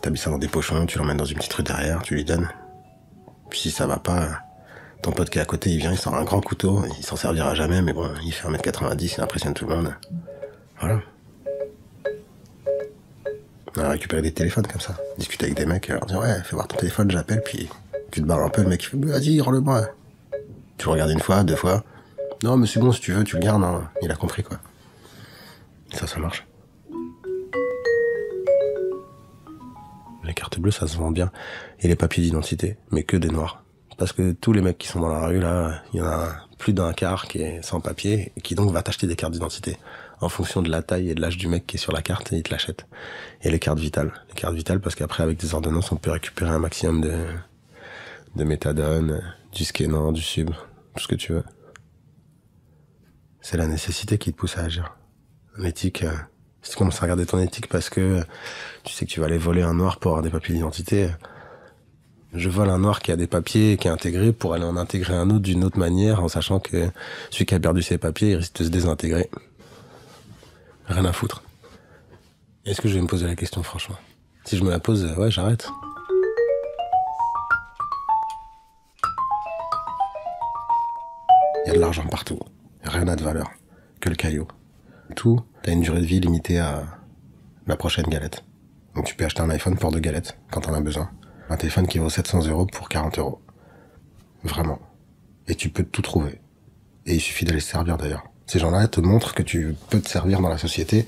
t'as mis ça dans des pochons, tu l'emmènes dans une petite rue derrière, tu lui donnes. Puis si ça va pas... Ton pote qui est à côté, il vient, il sort un grand couteau, il s'en servira jamais, mais bon, il fait 1m90, il impressionne tout le monde. Voilà. On a récupéré des téléphones comme ça, discuter avec des mecs, leur dire ouais, fais voir ton téléphone, j'appelle, puis tu te barres un peu, le mec il fait vas-y, rends-le-moi. Tu le regardes 1 fois, 2 fois. Non, mais c'est bon, si tu veux, tu le gardes, hein. Il a compris quoi. Ça marche. Les cartes bleues, ça se vend bien. Et les papiers d'identité, mais que des noirs. Parce que tous les mecs qui sont dans la rue, là, il y en a plus d'un quart qui est sans papier, et qui donc va t'acheter des cartes d'identité. En fonction de la taille et de l'âge du mec qui est sur la carte, il te l'achète. Et les cartes vitales. Les cartes vitales, parce qu'après, avec des ordonnances, on peut récupérer un maximum de méthadone, du Skénan, du Sub, tout ce que tu veux. C'est la nécessité qui te pousse à agir. L'éthique, si tu commences à regarder ton éthique parce que tu sais que tu vas aller voler un noir pour avoir des papiers d'identité, je vole un noir qui a des papiers, qui est intégré, pour aller en intégrer un autre d'une autre manière, en sachant que celui qui a perdu ses papiers, il risque de se désintégrer. Rien à foutre. Est-ce que je vais me poser la question, franchement? Si je me la pose, ouais, j'arrête. Il y a de l'argent partout. Rien n'a de valeur. Que le caillou. Tout a une durée de vie limitée à la prochaine galette. Donc tu peux acheter un iPhone pour 2 galettes, quand t'en as besoin. Un téléphone qui vaut 700 € pour 40 €. Vraiment. Et tu peux tout trouver. Et il suffit d'aller se servir d'ailleurs. Ces gens-là te montrent que tu peux te servir dans la société,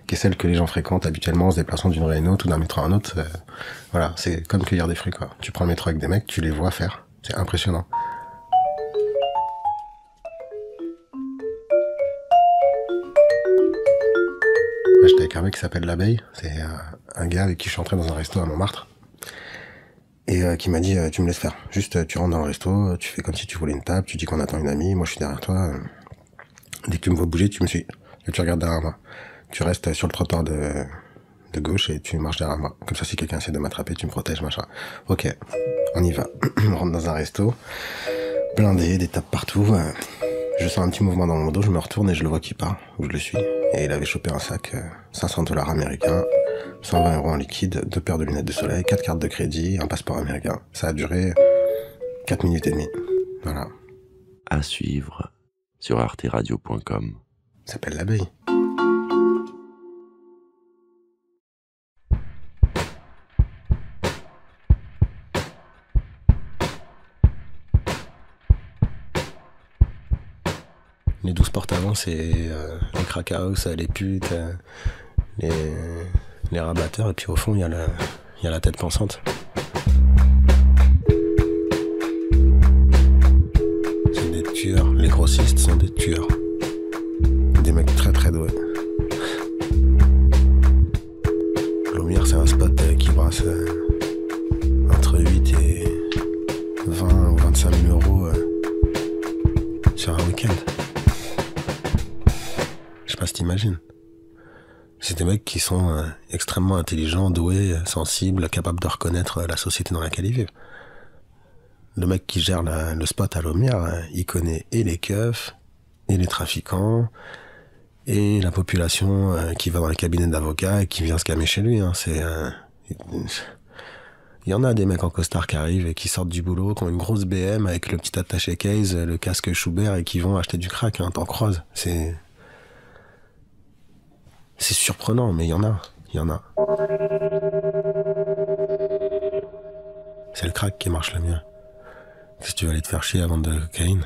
qui est celle que les gens fréquentent habituellement en se déplaçant d'une rue à une autre ou d'un métro à un autre. Voilà, c'est comme cueillir des fruits, quoi. Tu prends le métro avec des mecs, tu les vois faire. C'est impressionnant. Là, j'étais avec un mec qui s'appelle L'Abeille. C'est un gars avec qui je suis entré dans un resto à Montmartre. Et qui m'a dit, tu me laisses faire. Juste, tu rentres dans le resto, tu fais comme si tu voulais une table, tu dis qu'on attend une amie, moi je suis derrière toi. Dès que tu me vois bouger, tu me suis. Et tu regardes derrière moi. Tu restes sur le trottoir de gauche et tu marches derrière moi. Comme ça, si quelqu'un essaie de m'attraper, tu me protèges, machin. Ok, on y va. On rentre dans un resto, blindé, des tables partout. Je sens un petit mouvement dans mon dos, je me retourne et je le vois qui part, où je le suis. Et il avait chopé un sac, 500 $ américains, 120 € en liquide, 2 paires de lunettes de soleil, 4 cartes de crédit, un passeport américain. Ça a duré 4 minutes et demie. Voilà. À suivre sur arteradio.com. Ça s'appelle L'Abeille. Les 12 porte-avions, c'est les crack house, les putes, les rabatteurs, et puis au fond, il y a la tête pensante. C'est des tueurs, les grossistes sont des tueurs. Des mecs très très doués. Lumière, c'est un spot qui brasse entre 8 et 20 ou 25 000 € sur un week-end. Je sais pas si t'imagines. C'est des mecs qui sont extrêmement intelligents, doués, sensibles, capables de reconnaître la société dans laquelle ils vivent. Le mec qui gère le spot à Lumière, il connaît et les keufs, et les trafiquants, et la population qui va dans les cabinets d'avocats et qui vient se calmer chez lui. Hein. Il y en a des mecs en costard qui arrivent et qui sortent du boulot, qui ont une grosse BM avec le petit attaché case, le casque Schubert et qui vont acheter du crack. Hein. T'en croises. C'est surprenant, mais il y en a. C'est le crack qui marche le mieux. Si tu veux aller te faire chier à vendre de la cocaïne,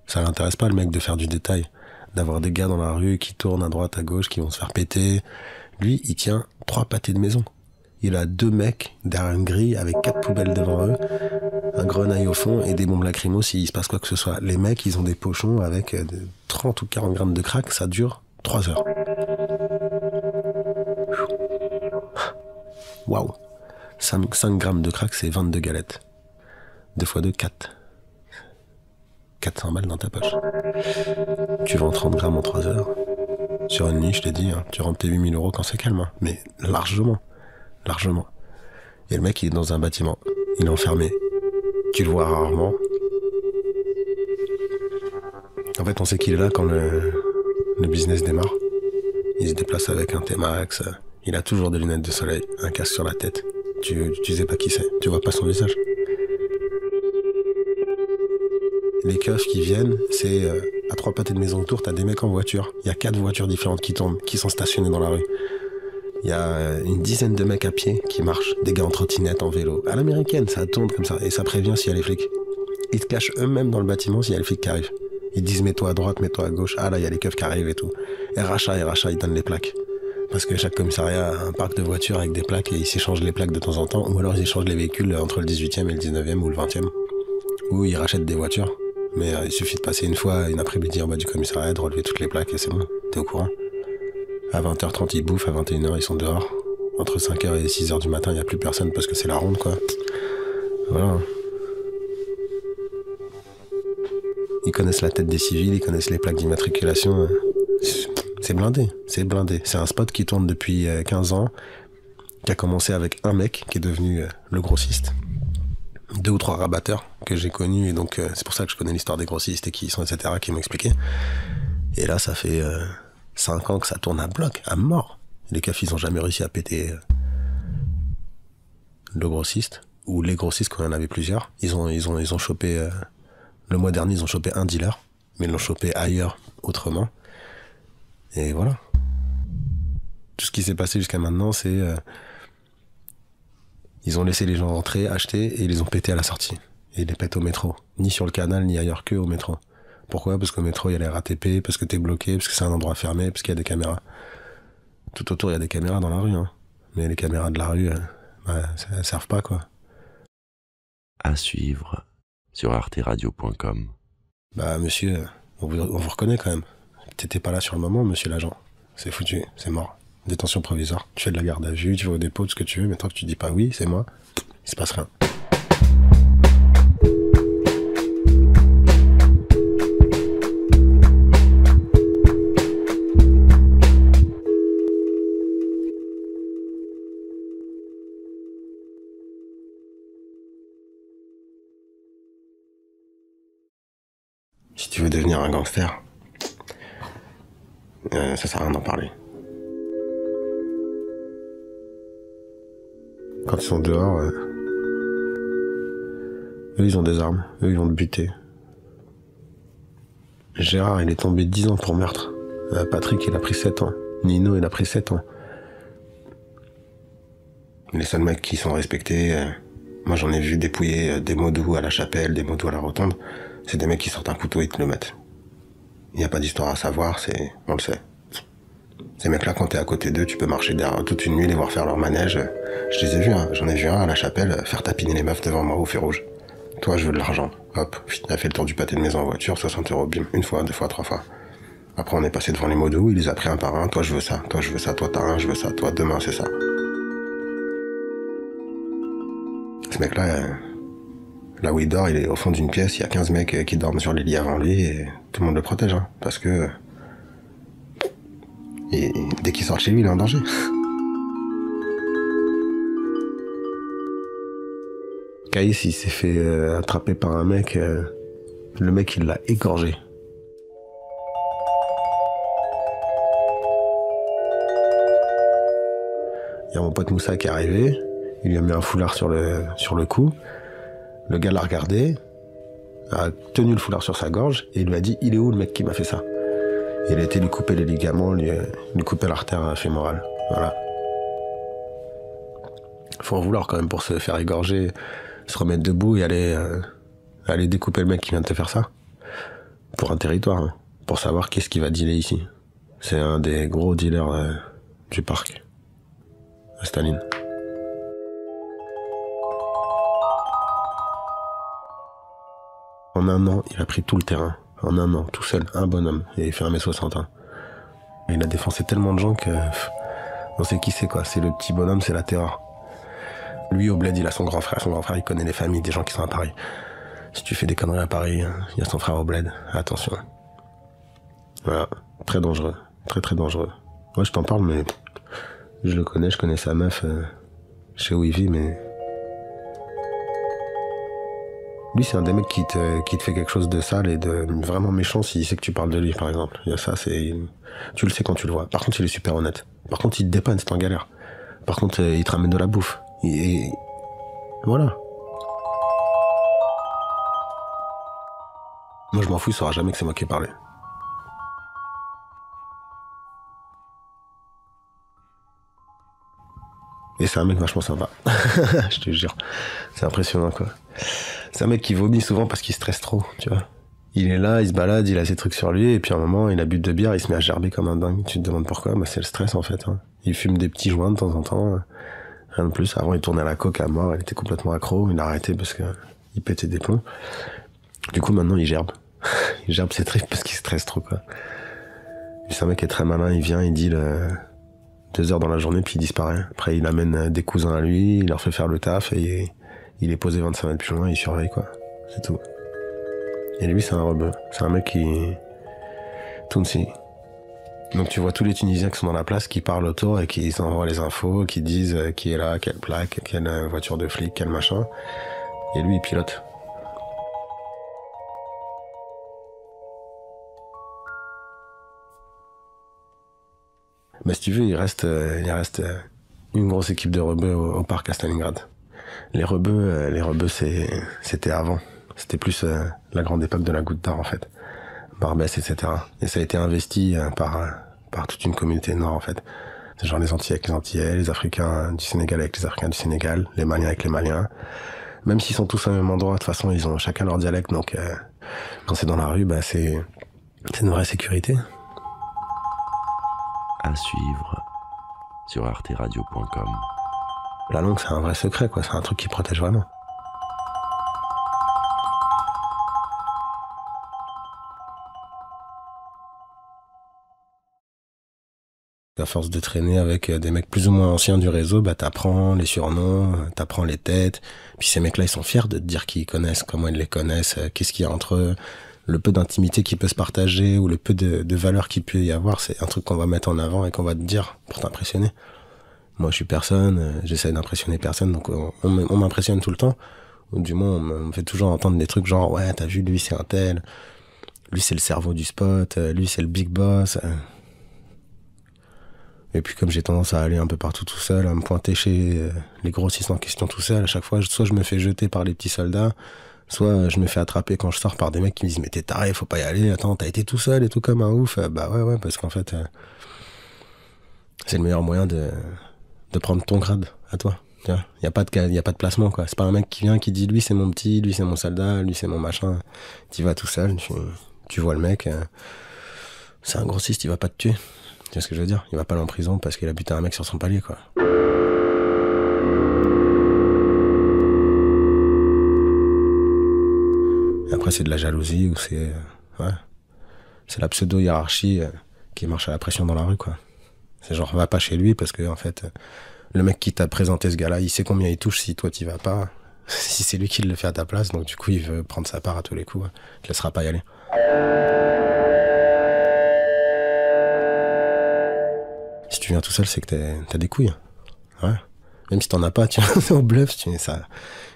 ça l'intéresse pas le mec de faire du détail, d'avoir des gars dans la rue qui tournent à droite, à gauche, qui vont se faire péter. Lui, il tient 3 pâtés de maison. Il a 2 mecs derrière une grille avec 4 poubelles devant eux, un grenaille au fond et des bombes lacrymos s'il se passe quoi que ce soit. Les mecs, ils ont des pochons avec 30 ou 40 grammes de crack, ça dure 3 heures. Waouh. 5 grammes de crack, c'est 22 galettes. 2 x 2, 4. 400 balles dans ta poche. Tu vends 30 grammes en 3 heures. Sur une nuit, je t'ai dit, hein, tu rentres tes 8 000 € quand c'est calme. Hein. Mais largement. Et le mec, il est dans un bâtiment. Il est enfermé. Tu le vois rarement. En fait, on sait qu'il est là quand le business démarre. Il se déplace avec un T-Max. Il a toujours des lunettes de soleil, un casque sur la tête. Tu sais pas qui c'est. Tu vois pas son visage. Les keufs qui viennent, c'est à 3 pâtés de maison autour, t'as des mecs en voiture. Il y a 4 voitures différentes qui tournent, qui sont stationnées dans la rue. Il y a une dizaine de mecs à pied qui marchent, des gars en trottinette, en vélo. À l'américaine, ça tourne comme ça, et ça prévient s'il y a les flics. Ils te cachent eux-mêmes dans le bâtiment s'il y a les flics qui arrivent. Ils disent mets-toi à droite, mets-toi à gauche. Ah là, il y a les keufs qui arrivent et tout. RHA, ils donnent les plaques. Parce que chaque commissariat a un parc de voitures avec des plaques et ils s'échangent les plaques de temps en temps. Ou alors ils échangent les véhicules entre le 18e et le 19e ou le 20e. Ou ils rachètent des voitures. Mais il suffit de passer une fois, une après-midi en bas du commissariat, de relever toutes les plaques et c'est bon, t'es au courant. À 20h30, ils bouffent, à 21h, ils sont dehors. Entre 5h et 6h du matin, il n'y a plus personne parce que c'est la ronde, quoi. Voilà. Ils connaissent la tête des civils, ils connaissent les plaques d'immatriculation. C'est blindé. C'est un spot qui tourne depuis 15 ans, qui a commencé avec un mec qui est devenu le grossiste. 2 ou 3 rabatteurs que j'ai connus, et donc c'est pour ça que je connais l'histoire des grossistes et qui sont, etc., qui m'ont expliqué. Et là, ça fait 5 ans que ça tourne à bloc, à mort. Les keufs, ils ont jamais réussi à péter le grossiste, ou les grossistes quand il y en avait plusieurs. Ils ont chopé, le mois dernier, ils ont chopé un dealer, mais ils l'ont chopé ailleurs, autrement. Et voilà. Tout ce qui s'est passé jusqu'à maintenant, c'est... ils ont laissé les gens rentrer, acheter, et ils les ont pétés à la sortie. Et ils les pètent au métro. Ni sur le canal, ni ailleurs que au métro. Pourquoi ? Parce qu'au métro, il y a les RATP, parce que t'es bloqué, parce que c'est un endroit fermé, parce qu'il y a des caméras. Tout autour, il y a des caméras dans la rue, hein. Mais les caméras de la rue, ça servent pas, quoi. À suivre sur arteradio.com. Bah, monsieur, on vous reconnaît quand même. T'étais pas là sur le moment, monsieur l'agent. C'est foutu, c'est mort. Détention provisoire. Tu fais de la garde à vue, tu vas au dépôt, tout ce que tu veux, mais tant que tu dis pas oui, c'est moi, il se passe rien. Si tu veux devenir un gangster, ça sert à rien d'en parler. Quand ils sont dehors, eux ils ont des armes, eux ils vont te buter. Gérard il est tombé 10 ans pour meurtre. Patrick il a pris 7 ans. Nino il a pris 7 ans. Les seuls mecs qui sont respectés, moi j'en ai vu dépouiller des Modou à la Chapelle, des Modou à la Rotonde, c'est des mecs qui sortent un couteau et te le mettent. Il n'y a pas d'histoire à savoir, on le sait. Ces mecs-là, quand t'es à côté d'eux, tu peux marcher derrière toute une nuit, les voir faire leur manège. Je les ai vus, hein. J'en ai vu un à la Chapelle faire tapiner les meufs devant moi au feu rouge. Toi, je veux de l'argent. Hop, il a fait le tour du pâté de maison en voiture, 60 €, bim, 1 fois, 2 fois, 3 fois. Après, on est passé devant les Modou, il les a pris un par un. Toi, je veux ça, toi, je veux ça, toi, t'as un, je veux ça, toi, demain, c'est ça. Ce mec-là, là où il dort, il est au fond d'une pièce, il y a 15 mecs qui dorment sur les lits avant lui et tout le monde le protège, hein, parce que... Et dès qu'il sort de chez lui, il est en danger. Caïs, il s'est fait attraper par un mec. Le mec, il l'a égorgé. Il y a mon pote Moussa qui est arrivé. Il lui a mis un foulard sur le cou. Le gars l'a regardé, a tenu le foulard sur sa gorge et il lui a dit « Il est où le mec qui m'a fait ça ?» Il a été lui couper les ligaments, lui couper l'artère fémorale. Voilà. Faut en vouloir quand même pour se faire égorger, se remettre debout et aller découper le mec qui vient de te faire ça. Pour un territoire, hein. Pour savoir qu'est-ce qui va dealer ici. C'est un des gros dealers du parc. À Staline. En un an, il a pris tout le terrain. En un an, tout seul, un bonhomme. Et il fait 1m60. Et il a défoncé tellement de gens que... on sait qui c'est, quoi. C'est le petit bonhomme, c'est la terreur. Lui, au bled, il a son grand frère. Son grand frère, il connaît les familles des gens qui sont à Paris. Si tu fais des conneries à Paris, il y a son frère au bled. Attention. Voilà. Très dangereux. Très, très dangereux. Moi, je t'en parle, mais... je le connais, je connais sa meuf. Je sais où il vit, mais... Lui, c'est un des mecs qui te fait quelque chose de sale et de vraiment méchant s'il sait que tu parles de lui, par exemple. Il y a ça, tu le sais quand tu le vois. Par contre, il est super honnête. Par contre, il te dépanne, c'est en galère. Par contre, il te ramène de la bouffe. Et voilà. Moi, je m'en fous, il saura jamais que c'est moi qui ai parlé. Et c'est un mec vachement sympa. Je te jure. C'est impressionnant, quoi. C'est un mec qui vomit souvent parce qu'il stresse trop, tu vois. Il est là, il se balade, il a ses trucs sur lui, et puis à un moment, il a bu de bière, il se met à gerber comme un dingue. Tu te demandes pourquoi? Bah, c'est le stress, en fait, hein. Il fume des petits joints de temps en temps. Rien de plus. Avant, il tournait à la coke à mort, il était complètement accro. Il a arrêté parce que il pétait des plombs. Du coup, maintenant, il gerbe. Il gerbe ses tripes parce qu'il stresse trop, quoi. C'est un mec qui est très malin, il vient, il deal 2 heures dans la journée, puis il disparaît. Après, il amène des cousins à lui, il leur fait faire le taf, et il est posé 25 mètres plus loin, il surveille, quoi. C'est tout. Et lui, c'est un rebeu. C'est un mec qui... Tounsi. Donc tu vois tous les Tunisiens qui sont dans la place, qui parlent autour et qui s'envoient les infos, qui disent qui est là, quelle plaque, quelle voiture de flic, quel machin. Et lui, il pilote. Bah, si tu veux, il reste une grosse équipe de rebeux au parc à Stalingrad. Les rebeux, c'était avant. C'était plus la grande époque de la Goutte d'Or, en fait. Barbès, etc. Et ça a été investi par toute une communauté nord, en fait. C'est genre les Antillais avec les Antillais, les Africains du Sénégal avec les Africains du Sénégal, les Maliens avec les Maliens. Même s'ils sont tous au même endroit, de toute façon, ils ont chacun leur dialecte, donc quand c'est dans la rue, bah c'est une vraie sécurité. À suivre sur arteradio.com. La langue, c'est un vrai secret, quoi. C'est un truc qui protège vraiment. À force de traîner avec des mecs plus ou moins anciens du réseau, bah t'apprends les surnoms, t'apprends les têtes. Puis ces mecs-là, ils sont fiers de te dire qu'ils connaissent, comment ils les connaissent, qu'est-ce qu'il y a entre eux. Le peu d'intimité qui peut se partager ou le peu de valeur qu'il peut y avoir, c'est un truc qu'on va mettre en avant et qu'on va te dire pour t'impressionner. Moi, je suis personne, j'essaie d'impressionner personne, donc on m'impressionne tout le temps. Ou du moins, on me fait toujours entendre des trucs genre « Ouais, t'as vu, lui, c'est un tel. Lui, c'est le cerveau du spot. Lui, c'est le big boss. » Et puis comme j'ai tendance à aller un peu partout tout seul, à me pointer chez les grossistes en question tout seul, à chaque fois, soit je me fais jeter par les petits soldats, soit je me fais attraper quand je sors par des mecs qui me disent « Mais t'es taré, faut pas y aller, attends, t'as été tout seul et tout comme un ouf. » Bah ouais, parce qu'en fait, c'est le meilleur moyen de prendre ton grade à toi. Il y a pas de placement, quoi. C'est pas un mec qui vient qui dit « Lui, c'est mon petit, lui, c'est mon soldat, lui, c'est mon machin. » Tu vas tout seul, tu vois le mec, c'est un grossiste, il va pas te tuer. Tu vois ce que je veux dire? Il va pas aller en prison parce qu'il a buté un mec sur son palier, quoi. Et après, c'est de la jalousie ou c'est la pseudo-hiérarchie qui marche à la pression dans la rue, quoi. C'est genre, va pas chez lui parce que, en fait, le mec qui t'a présenté ce gars-là, il sait combien il touche si toi t'y vas pas. Si c'est lui qui le fait à ta place, donc du coup, il veut prendre sa part à tous les coups. Il te laissera pas y aller. Si tu viens tout seul, c'est que t'as des couilles. Ouais. Même si t'en as pas, tu vas au bluff, ça.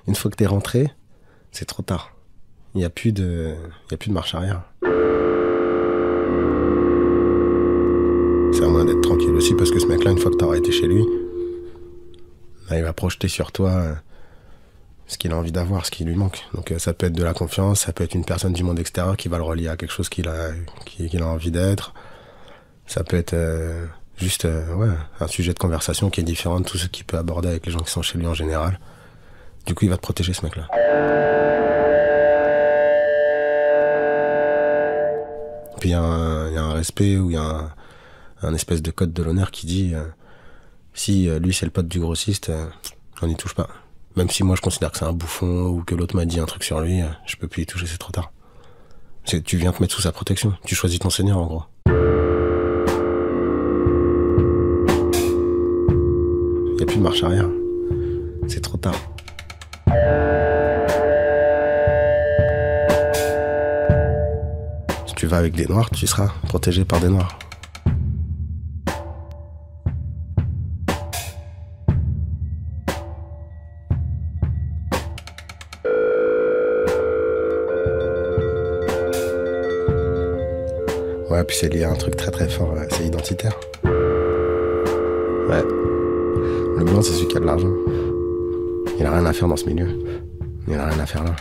Une fois que t'es rentré, c'est trop tard. Il y a plus de marche arrière. C'est à moins d'être tranquille aussi parce que ce mec-là, une fois que t'auras été chez lui, bah, il va projeter sur toi ce qu'il a envie d'avoir, ce qui lui manque. Donc ça peut être de la confiance, ça peut être une personne du monde extérieur qui va le relier à quelque chose qu'il a envie d'être. Ça peut être juste un sujet de conversation qui est différent de tout ce qu'il peut aborder avec les gens qui sont chez lui en général. Du coup, il va te protéger, ce mec-là. Puis il y a un respect ou il y a un espèce de code de l'honneur qui dit si lui c'est le pote du grossiste, on n'y touche pas. Même si moi je considère que c'est un bouffon ou que l'autre m'a dit un truc sur lui, je peux plus y toucher, c'est trop tard. Tu viens te mettre sous sa protection, tu choisis ton seigneur en gros. Il n'y a plus de marche arrière. C'est trop tard. Si tu vas avec des noirs, tu seras protégé par des noirs. Ouais, puis c'est lié à un truc très très fort, c'est identitaire. Ouais. Le blanc, c'est celui qui a de l'argent. Il a rien à faire dans ce milieu. Il a rien à faire là.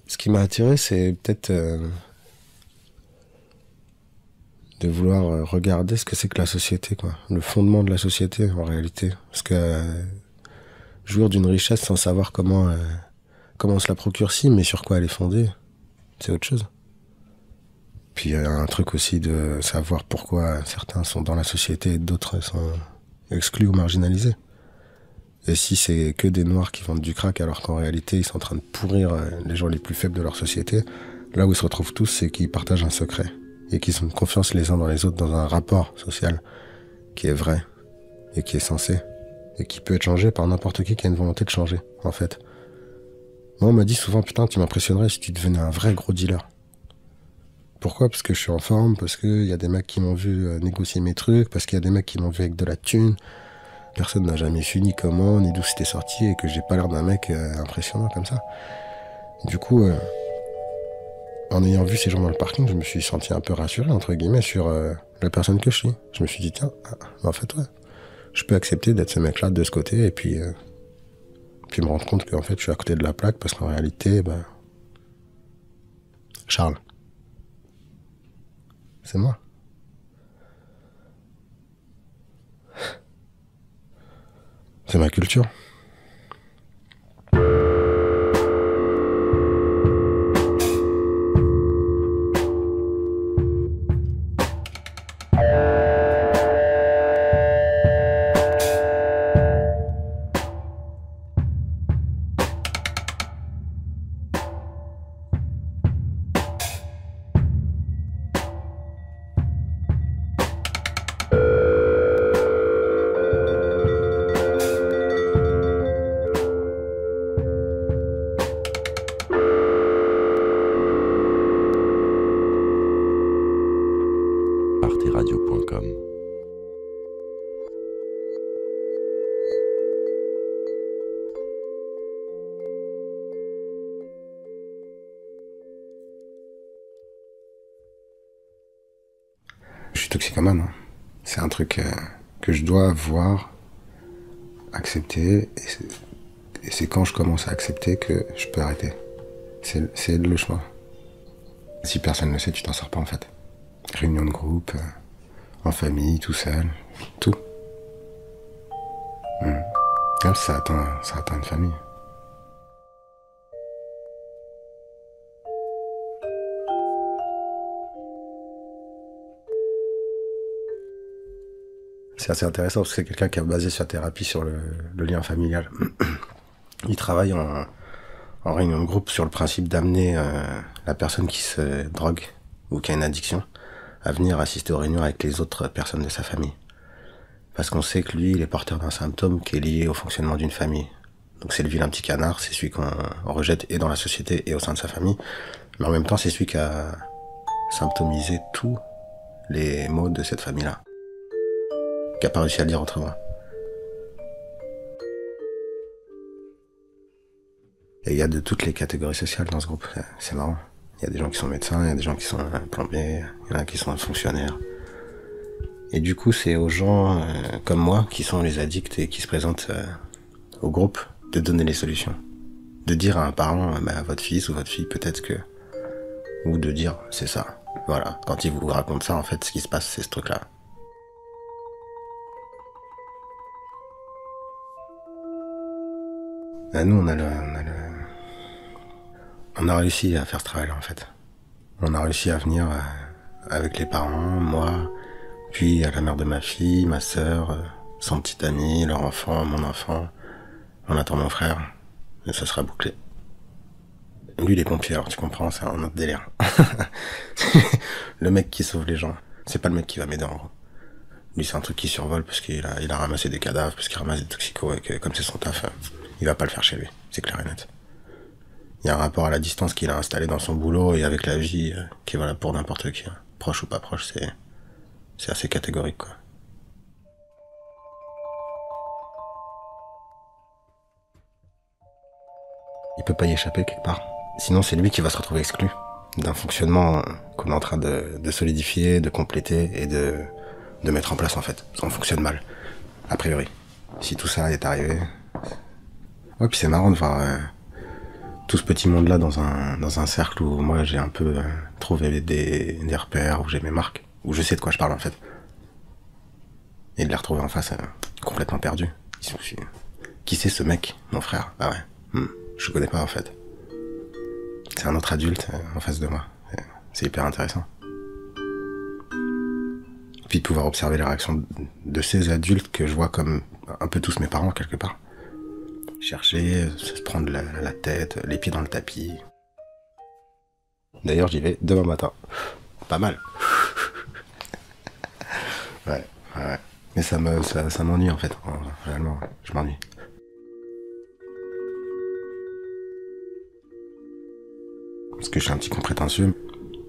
Ce qui m'a attiré, c'est peut-être de vouloir regarder ce que c'est que la société, quoi. Le fondement de la société, en réalité. Parce que jouir d'une richesse sans savoir comment on se la procure, si, mais sur quoi elle est fondée, c'est autre chose. Puis il y a un truc aussi de savoir pourquoi certains sont dans la société et d'autres sont exclus ou marginalisés. Et si c'est que des noirs qui vendent du crack alors qu'en réalité ils sont en train de pourrir les gens les plus faibles de leur société, là où ils se retrouvent tous, c'est qu'ils partagent un secret et qu'ils ont confiance les uns dans les autres dans un rapport social qui est vrai et qui est sensé et qui peut être changé par n'importe qui a une volonté de changer, en fait. Moi, on m'a dit souvent, putain, tu m'impressionnerais si tu devenais un vrai gros dealer. Pourquoi? Parce que je suis en forme, parce qu'il y a des mecs qui m'ont vu négocier mes trucs, parce qu'il y a des mecs qui m'ont vu avec de la thune. Personne n'a jamais su ni comment, ni d'où c'était sorti, et que j'ai pas l'air d'un mec impressionnant comme ça. Du coup, en ayant vu ces gens dans le parking, je me suis senti un peu rassuré, entre guillemets, sur la personne que je suis. Je me suis dit, tiens, en fait, ouais, je peux accepter d'être ce mec-là de ce côté, et puis me rendre compte qu'en fait, je suis à côté de la plaque, parce qu'en réalité, Charles, c'est moi. C'est ma culture. arteradio.com. Je suis toxicomane, hein. C'est un truc que je dois voir, accepter, et c'est quand je commence à accepter que je peux arrêter. C'est le choix. Si personne ne le sait, tu t'en sors pas en fait. Réunion de groupe, en famille, tout seul, tout. Ça atteint une famille. C'est assez intéressant parce que c'est quelqu'un qui a basé sa thérapie sur le lien familial. Il travaille en réunion de groupe sur le principe d'amener la personne qui se drogue ou qui a une addiction à venir assister aux réunions avec les autres personnes de sa famille. Parce qu'on sait que lui, il est porteur d'un symptôme qui est lié au fonctionnement d'une famille. Donc c'est le vilain petit canard, c'est celui qu'on rejette et dans la société et au sein de sa famille. Mais en même temps, c'est celui qui a symptomisé tous les maux de cette famille-là. Qui n'a pas réussi à le dire autrement. Et il y a de toutes les catégories sociales dans ce groupe, c'est marrant. Il y a des gens qui sont médecins, il y a des gens qui sont plombiers, il y en a qui sont fonctionnaires. Et du coup, c'est aux gens comme moi, qui sont les addicts et qui se présentent au groupe, de donner les solutions. De dire à un parent, votre fils ou votre fille, peut-être que... Ou de dire, c'est ça. Voilà, quand il vous raconte ça, en fait, ce qui se passe, c'est ce truc-là. Nous, on a réussi à faire ce travail-là, en fait. On a réussi à venir avec les parents, moi, puis à la mère de ma fille, ma sœur, son petit ami, leur enfant, mon enfant. On attend mon frère, et ça sera bouclé. Lui, il est pompier, alors tu comprends, c'est un autre délire. Le mec qui sauve les gens, c'est pas le mec qui va m'aider, en gros. Lui, c'est un truc qui survole parce qu'il a ramassé des cadavres, parce qu'il ramasse des toxicos, et que comme c'est son taf, il va pas le faire chez lui, c'est clair et net. Il y a un rapport à la distance qu'il a installé dans son boulot et avec la vie qui est valable pour n'importe qui. Proche ou pas proche, c'est assez catégorique, quoi. Il peut pas y échapper quelque part. Sinon, c'est lui qui va se retrouver exclu d'un fonctionnement qu'on est en train de solidifier, de compléter et de mettre en place, en fait. On fonctionne mal, a priori. Si tout ça est arrivé... Ouais, puis c'est marrant de voir tout ce petit monde-là dans un cercle où moi j'ai un peu trouvé des repères, où j'ai mes marques, où je sais de quoi je parle en fait. Et de les retrouver en face, complètement perdu. Qui c'est ce mec, mon frère? Ah ouais, je connais pas en fait. C'est un autre adulte en face de moi. C'est hyper intéressant. Puis de pouvoir observer la réaction de ces adultes que je vois comme un peu tous mes parents quelque part. Chercher, se prendre la tête, les pieds dans le tapis. D'ailleurs, j'y vais demain matin. Pas mal. Ouais. Mais ça m'ennuie en fait. Réellement, je m'ennuie. Parce que je suis un petit con prétentieux.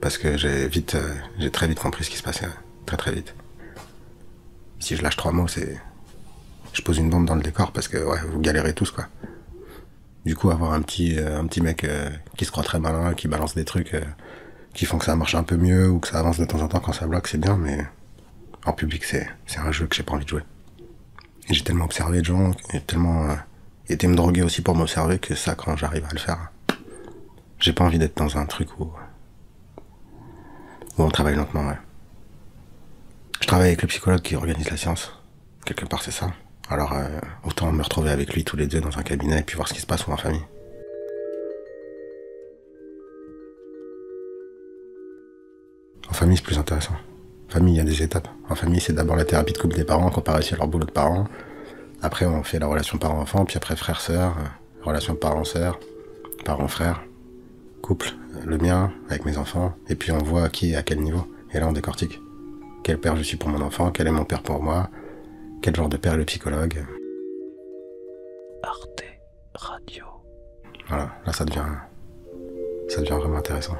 Parce que j'ai très vite compris ce qui se passait. Très vite. Si je lâche 3 mots, c'est je pose une bombe dans le décor parce que ouais, vous galérez tous quoi. Du coup, avoir un petit mec qui se croit très malin, qui balance des trucs qui font que ça marche un peu mieux ou que ça avance de temps en temps quand ça bloque, c'est bien, mais en public, c'est un jeu que j'ai pas envie de jouer. Et j'ai tellement observé de gens et tellement été me droguer aussi pour m'observer que ça, quand j'arrive à le faire, j'ai pas envie d'être dans un truc où on travaille lentement, ouais. Je travaille avec le psychologue qui organise la séance. Quelque part, c'est ça. Alors, autant me retrouver avec lui tous les deux dans un cabinet et puis voir ce qui se passe ou en famille. En famille, c'est plus intéressant. En famille, il y a des étapes. En famille, c'est d'abord la thérapie de couple des parents, qu'on réussi à leur boulot de parents. Après, on fait la relation parent-enfant, puis après frère-sœur, relation parent-sœur, parent-frère, couple, le mien, avec mes enfants, et puis on voit qui est à quel niveau. Et là, on décortique. Quel père je suis pour mon enfant, quel est mon père pour moi, quel genre de père est le psychologue. Arte Radio. Voilà, là ça devient vraiment intéressant.